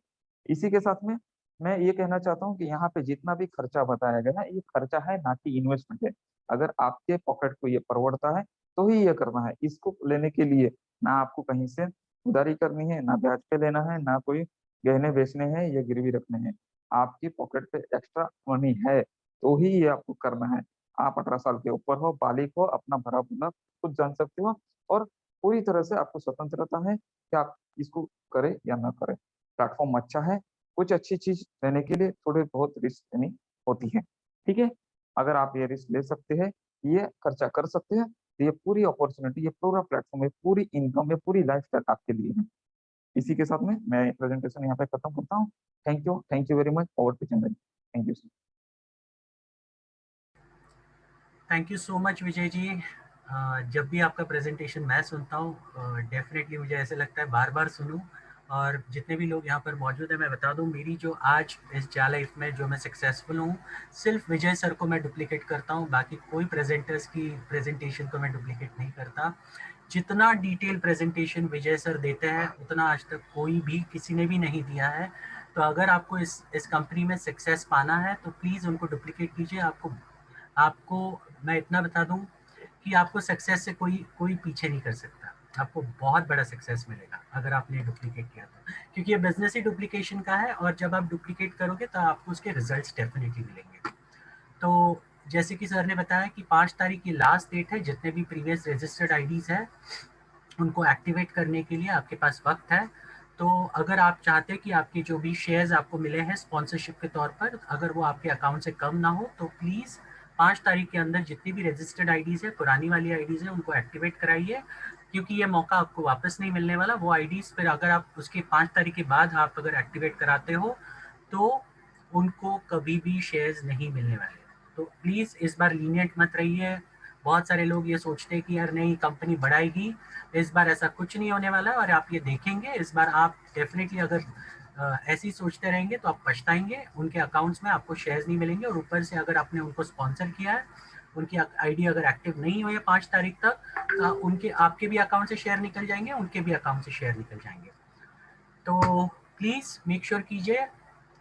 इसी के साथ में मैं ये कहना चाहता हूँ कि यहाँ पे जितना भी खर्चा बताया गया है, ये खर्चा है ना कि इन्वेस्टमेंट है। अगर आपके पॉकेट को ये परवड़ता है तो ही ये करना है। इसको लेने के लिए ना आपको कहीं से उधारी करनी है, ना ब्याज पे लेना है, ना कोई गहने बेचने हैं या गिरवी रखने हैं। आपकी पॉकेट पे एक्स्ट्रा मनी है तो ही ये आपको करना है। आप 18 साल के ऊपर हो, बालिग हो, अपना भरा पूरा खुद जान सकते हो, और पूरी तरह से आपको स्वतंत्रता है कि आप इसको करें या ना करें। प्लेटफॉर्म अच्छा है, कुछ अच्छी चीज लेने के लिए थोड़े बहुत रिस्क लेनी होती है। ठीक है। अगर आप ये रिस्क ले सकते हैं, ये खर्चा कर सकते हैं, तो ये पूरी अपॉर्चुनिटी, ये पूरा प्लेटफॉर्म, ये पूरी इनकम, ये पूरी लाइफ तक आपके लिए है। इसी के साथ में मैं प्रेजेंटेशन यहाँ पे खत्म करता हूँ। Thank you very much. Over to Chandan. Thank you. Thank you so much Vijay ji. जब भी आपका प्रेजेंटेशन मैं सुनता हूँ डेफिनेटली मुझे ऐसे लगता है बार बार सुनूं। और जितने भी लोग यहाँ पर मौजूद हैं मैं बता दूं, मेरी जो आज इस जा लाइफ में जो मैं सक्सेसफुल हूँ, सिर्फ विजय सर को मैं डुप्लीकेट करता हूँ, बाकी कोई प्रेजेंटर्स की प्रेजेंटेशन को मैं डुप्लीकेट नहीं करता। जितना डिटेल प्रेजेंटेशन विजय सर देते हैं उतना आज तक कोई भी किसी ने भी नहीं दिया है। तो अगर आपको इस कंपनी में सक्सेस पाना है तो प्लीज़ उनको डुप्लीकेट कीजिए। आपको आपको मैं इतना बता दूं कि आपको सक्सेस से कोई कोई पीछे नहीं कर सकता। आपको बहुत बड़ा सक्सेस मिलेगा अगर आपने डुप्लीकेट किया तो, क्योंकि ये बिजनेस ही डुप्लीकेशन का है, और जब आप डुप्लीकेट करोगे तो आपको उसके रिजल्ट्स डेफिनेटली मिलेंगे। तो जैसे कि सर ने बताया कि 5 तारीख की लास्ट डेट है। जितने भी प्रीवियस रजिस्टर्ड आईडीज हैं उनको एक्टिवेट करने के लिए आपके पास वक्त है। तो अगर आप चाहते हैं कि आपके जो भी शेयर्स आपको मिले हैं स्पॉन्सरशिप के तौर पर, अगर वो आपके अकाउंट से कम ना हो, तो प्लीज़ 5 तारीख के अंदर जितनी भी रजिस्टर्ड आईडीज़ है, पुरानी वाली आईडीज़ है, उनको एक्टिवेट कराइए, क्योंकि ये मौका आपको वापस नहीं मिलने वाला। वो आईडीज़ फिर अगर आप उसके 5 तारीख के बाद आप अगर एक्टिवेट कराते हो, तो उनको कभी भी शेयर्स नहीं मिलने वाले। तो प्लीज़ इस बार लीनिएंट मत रहिए। बहुत सारे लोग ये सोचते हैं कि यार नहीं, कंपनी बढ़ाएगी। इस बार ऐसा कुछ नहीं होने वाला है, और आप ये देखेंगे इस बार आप डेफिनेटली अगर ऐसे ही सोचते रहेंगे तो आप पछताएंगे। उनके अकाउंट्स में आपको शेयर्स नहीं मिलेंगे, और ऊपर से अगर आपने उनको स्पॉन्सर किया है, उनकी आईडी अगर एक्टिव नहीं हुई है 5 तारीख तक, तो उनके आपके भी अकाउंट से शेयर निकल जाएंगे, उनके भी अकाउंट से शेयर निकल जाएंगे। तो प्लीज़ मेक श्योर कीजिए।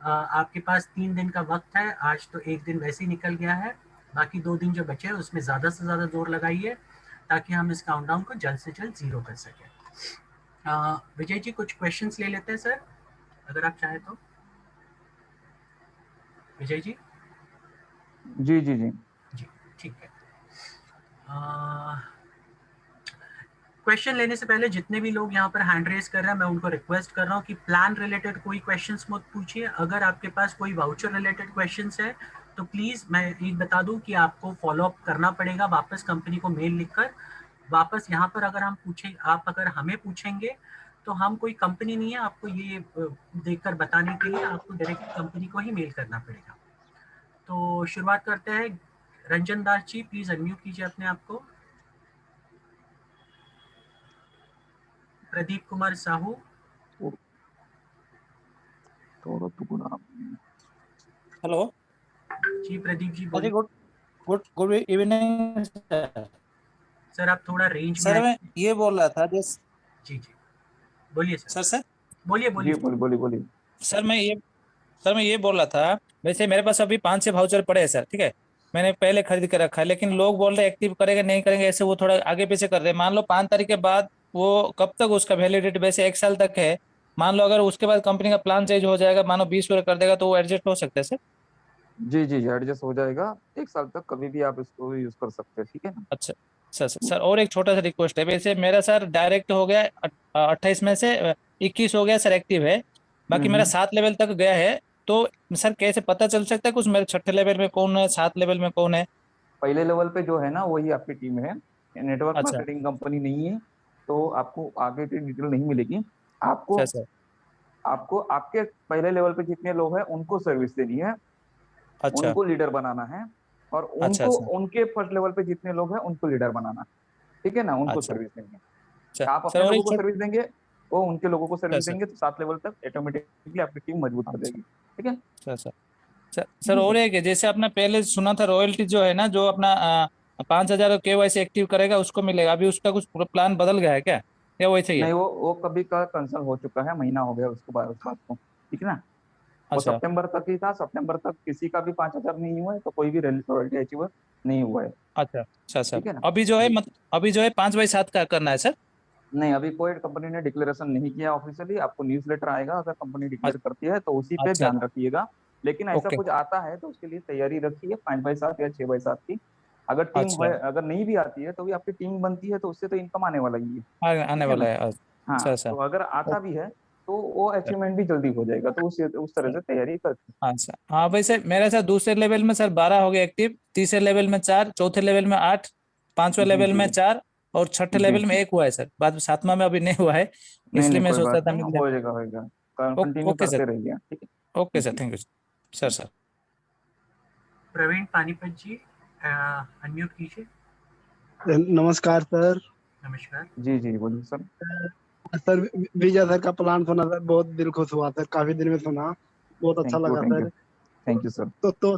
आपके पास 3 दिन का वक्त है। आज तो 1 दिन वैसे ही निकल गया है, बाकी 2 दिन जो बचे हैं उसमें ज़्यादा से ज़्यादा जोर लगाइए, ताकि हम इस काउंटडाउन को जल्द से जल्द ज़ीरो कर सकें। विजय जी, कुछ क्वेश्चंस ले लेते हैं सर, अगर आप चाहें तो। विजय जी। जी जी जी। जी, ठीक है। क्वेश्चन लेने से पहले जितने भी लोग यहाँ पर हैंड रेज कर रहे हैं, मैं उनको रिक्वेस्ट कर रहा हूँ कि प्लान रिलेटेड कोई क्वेश्चंस मत पूछिए। अगर आपके पास कोई वाउचर रिलेटेड क्वेश्चंस है तो प्लीज़ मैं एक बता दूं कि आपको फॉलो अप करना पड़ेगा वापस कंपनी को मेल लिखकर। वापस यहाँ पर अगर हम पूछें, आप अगर हमें पूछेंगे तो हम कोई कंपनी नहीं है आपको ये देखकर बताने के लिए, आपको डायरेक्ट कंपनी को ही मेल करना पड़ेगा। तो शुरुआत करते हैं। रंजन दास जी, प्लीज अनम्यूट कीजिए अपने आप को। प्रदीप कुमार साहू। थोड़ा टुकड़ा। हेलो जी प्रदीप जी अरे बोलिए। Good good good evening sir. Sir आप थोड़ा रेंज में सर मैं आए। ये बोल रहा था जिस जी जी, बोलिए सर। सर बोलिए जी बोलिए। बोलिए बोलिए बोलिए। सर मैं ये बोल रहा था। वैसे मेरे पास अभी 5 से वाउचर पड़े हैं सर, ठीक है। मैंने पहले खरीद कर रखा है, लेकिन लोग बोल रहे हैं एक्टिव करेंगे नहीं करेंगे, ऐसे वो थोड़ा आगे पीछे कर रहे हैं। मान लो 5 तारीख के बाद वो कब तक उसका वैलिडिटी, वैसे 1 साल तक है। मान लो अगर उसके बाद कंपनी का प्लान चेंज हो जाएगा, मानो 20 रुपये कर देगा, तो वो एडजस्ट हो सकता है सर। जी जी जी, एडजस्ट हो जाएगा। 1 साल तक कभी भी आप इसको यूज कर सकते हैं, ठीक है ना। अच्छा सर और एक छोटा सा रिक्वेस्ट है। वैसे मेरा सर डायरेक्ट हो गया 28 में से 21 हो गया सर, एक्टिव है। बाकी मेरा हम्म। 7 लेवल तक गया है। तो सर कैसे पता चल सकता है कुछ मेरे 6ठे लेवल में कौन है, 7 लेवल में कौन है? पहले लेवल पे जो है ना, वही आपकी टीम है। नेटवर्क अच्छा मार्केटिंग कंपनी नहीं है, तो आपको आगे की डिटेल नहीं मिलेगी। आपको अच्छा सर। आपको आपके पहले लेवल पे जितने लोग हैं उनको सर्विस देनी है, अच्छा उनको लीडर बनाना है, और अच्छा उनको अच्छा उनके फर्स्ट लेवल पे जितने लोग हैं उनको लीडर बनाना है, ठीक है ना। उनको अच्छा सर्विस देंगे। अच्छा आप सर अपने और लोगों एक को छोटा। सर्विस देंगे, वो उनके लोगों को सर सर्विस सर देंगे, तो 7 लेवल तक ऑटोमेटिकली आपकी टीम मजबूत हो अच्छा जाएगी, ठीक है। सर सर सर जी और सर। एक है, जैसे आपने पहले सुना था रॉयल्टी जो है ना, जो अपना 5,000 KYC एक्टिव करेगा उसको मिलेगा। अभी उसका कुछ प्लान बदल गया है क्या, या वैसे ही है? नहीं, वो कभी का कैंसिल हो चुका है, महीना हो गया उसको, 12 साल को, ठीक है ना। वो अच्छा सितंबर तक ही था, सितंबर तक किसी का भी 5,000 नहीं हुआ है, तो कोई भी रॉयल्टी अचीवर नहीं हुआ है, अच्छा अच्छा सर। ठीक है ना। अभी जो है जी। अभी जो है 5/7 का करना है सर। नहीं, अभी कोई कंपनी ने डिक्लेरेशन नहीं किया ऑफिशियली। आपको न्यूज़लेटर आएगा अगर कंपनी डिक्लेयर अच्छा करती है, तो उसी पे अच्छा ध्यान रखिएगा। लेकिन ऐसा ओके कुछ आता है तो उसके लिए तैयारी रखिए, 5/7 या 6/7 की। अगर टीम अच्छा है, अगर नहीं भी आती है तो भी आपकी टीम बनती है, तो उससे तो इनकम आने वाला ही है, आने ठीक है वाला ना। है। हाँ, अच्छा अच्छा तो अगर आता भी है तो वो अचीवमेंट भी जल्दी हो जाएगा, तो उस तरह से तैयारी कर। अच्छा हाँ। वैसे मेरे साथ दूसरे लेवल में सर 12 हो गए एक्टिव, तीसरे लेवल में 4, चौथे लेवल में 8, पांचवें जी लेवल जी में 4, और छठे जी। लेवल में 1 हुआ है सर। बाद 7वां में अभी नहीं हुआ है, नहीं इसलिए नहीं, मैं कोई सोचता बात था नहीं, मिल जाए। हो जाएगा होएगा। Continue okay sir. करते रहिए, ठीक है। ओके सर, जी। Thank you sir sir. Praveen Panipat ji, unmute कीजिए। नमस्कार सर। नमस्कार। जी जी बोलिए सर। सर विजय सर का प्लान सुना सर, बहुत दिल खुश हुआ सर, काफी दिन में सुना, बहुत अच्छा थैंक यू लगा thank you sir. Thank you sir.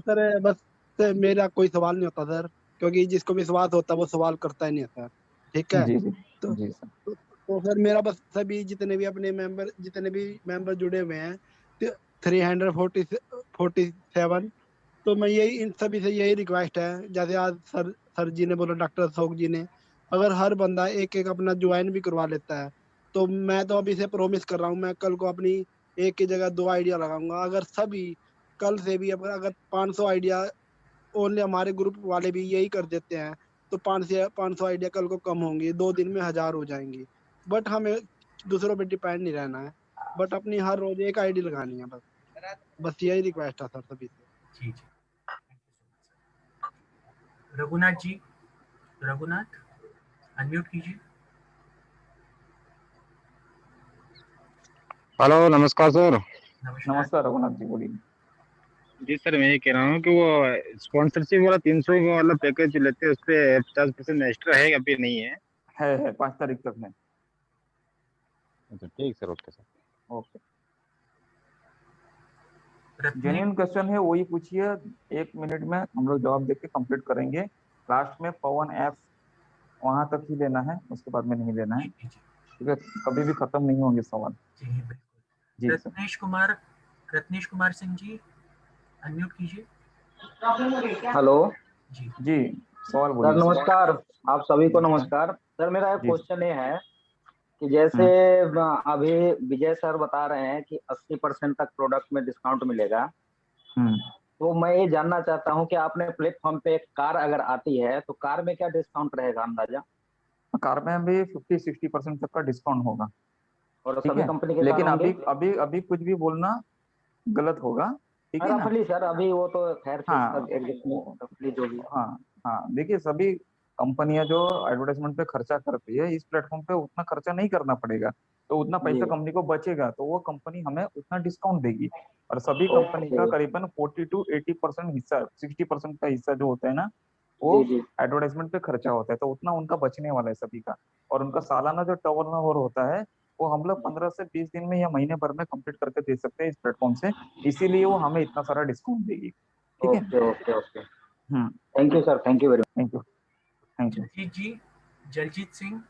Sir बस सर, मेरा कोई सवाल नहीं होता सर, क्योंकि जिसको विश्वास होता है वो सवाल करता ही नहीं है सर, ठीक है। जी जी तो, जी सर। सर मेरा बस सभी जितने भी अपने मेंबर, जितने भी मेंबर जुड़े हुए हैं 347, तो मैं यही इन सभी से यही रिक्वेस्ट है, जैसे आज सर जी ने बोला, डॉक्टर अशोक जी ने, अगर हर बंदा एक एक अपना ज्वाइन भी करवा लेता है, तो मैं तो अभी से प्रॉमिस कर रहा हूँ, मैं कल को अपनी एक की जगह 2 आइडिया लगाऊंगा। अगर सभी कल से भी अगर 500 आइडिया ओनली हमारे ग्रुप वाले भी यही कर देते हैं, तो 500 आइडिया कल को कम होंगी, 2 दिन में 1000 हो जाएंगी। बट हमें दूसरों पे डिपेंड नहीं रहना है, बट अपनी हर रोज एक आईडी लगानी है, बस यही रिक्वेस्ट है सर सभी से। जी जी, thank you so much sir. Raghunath ji, Raghunath unmute कीजिए। हेलो, नमस्कार सर। नमस्कार। नमस्कार रघुनाथ जी, बोलिए। जी सर, मैं ये कह रहा हूँ कि वो स्पॉन्सरशिप वाला 300 वाला पैकेज जो लेते हैं उस पे 50% एक्स्ट्रा है, अभी नहीं है? है 5 तारीख तक है। अच्छा ठीक sir, okay sir. Okay, Ratnesh, genuine question है, वही पूछिए, 1 मिनट में हम लोग जवाब देके कंप्लीट करेंगे। लास्ट में पवन एफ वहां तक ही लेना है, उसके बाद में नहीं लेना है, जी जी ठीक है? कभी भी खत्म नहीं होंगे सवाल। जी बिल्कुल। जी सर। रत्नेश कुमार सिंह जी अनम्यूट कीजिए। हेलो जी जी, सवाल सर, बोलिए सर। नमस्कार। आप सभी को नमस्कार। नमस्कार। सर, मेरा एक जी क्वेश्चन ये है कि जैसे अभी विजय सर बता रहे हैं कि 80% तक प्रोडक्ट में डिस्काउंट मिलेगा, हम्म तो मैं ये जानना चाहता हूँ कि आपने प्लेटफॉर्म पे एक कार अगर आती है तो कार में क्या डिस्काउंट रहेगा अंदाजा? कार में भी 50-60% तक का डिस्काउंट होगा, और ठीक सभी है? कंपनी के कार लेकिन होंगे? अभी अभी अभी कुछ भी बोलना गलत होगा, ठीक है ना? रफली सर, अभी वो तो खैर फिक्स हाँ तक रफली जो भी। हाँ हाँ, देखिए, सभी कंपनियां जो एडवर्टाइजमेंट पे खर्चा करती है, इस प्लेटफॉर्म पे उतना खर्चा नहीं करना पड़ेगा, तो उतना पैसा जी, कंपनी को बचेगा, तो वो कंपनी हमें उतना डिस्काउंट देगी। और सभी कंपनी ओके। का करीबन 40-80% हिस्सा, 60% का हिस्सा जो होता है ना, वो जी जी एडवर्टाइजमेंट पे खर्चा होता है, तो उतना उनका बचने वाला है सभी का। और उनका सालाना जो टर्नओवर होता है, वो हम लोग 15 से 20 दिन में या महीने भर में कंप्लीट करके दे सकते हैं इस प्लेटफॉर्म से, इसीलिए वो हमें इतना सारा डिस्काउंट देगी, ठीक है? Okay okay okay. Hmm thank you sir, thank you very thank you, thank you. Jaljeet ji, Jaljeet Singh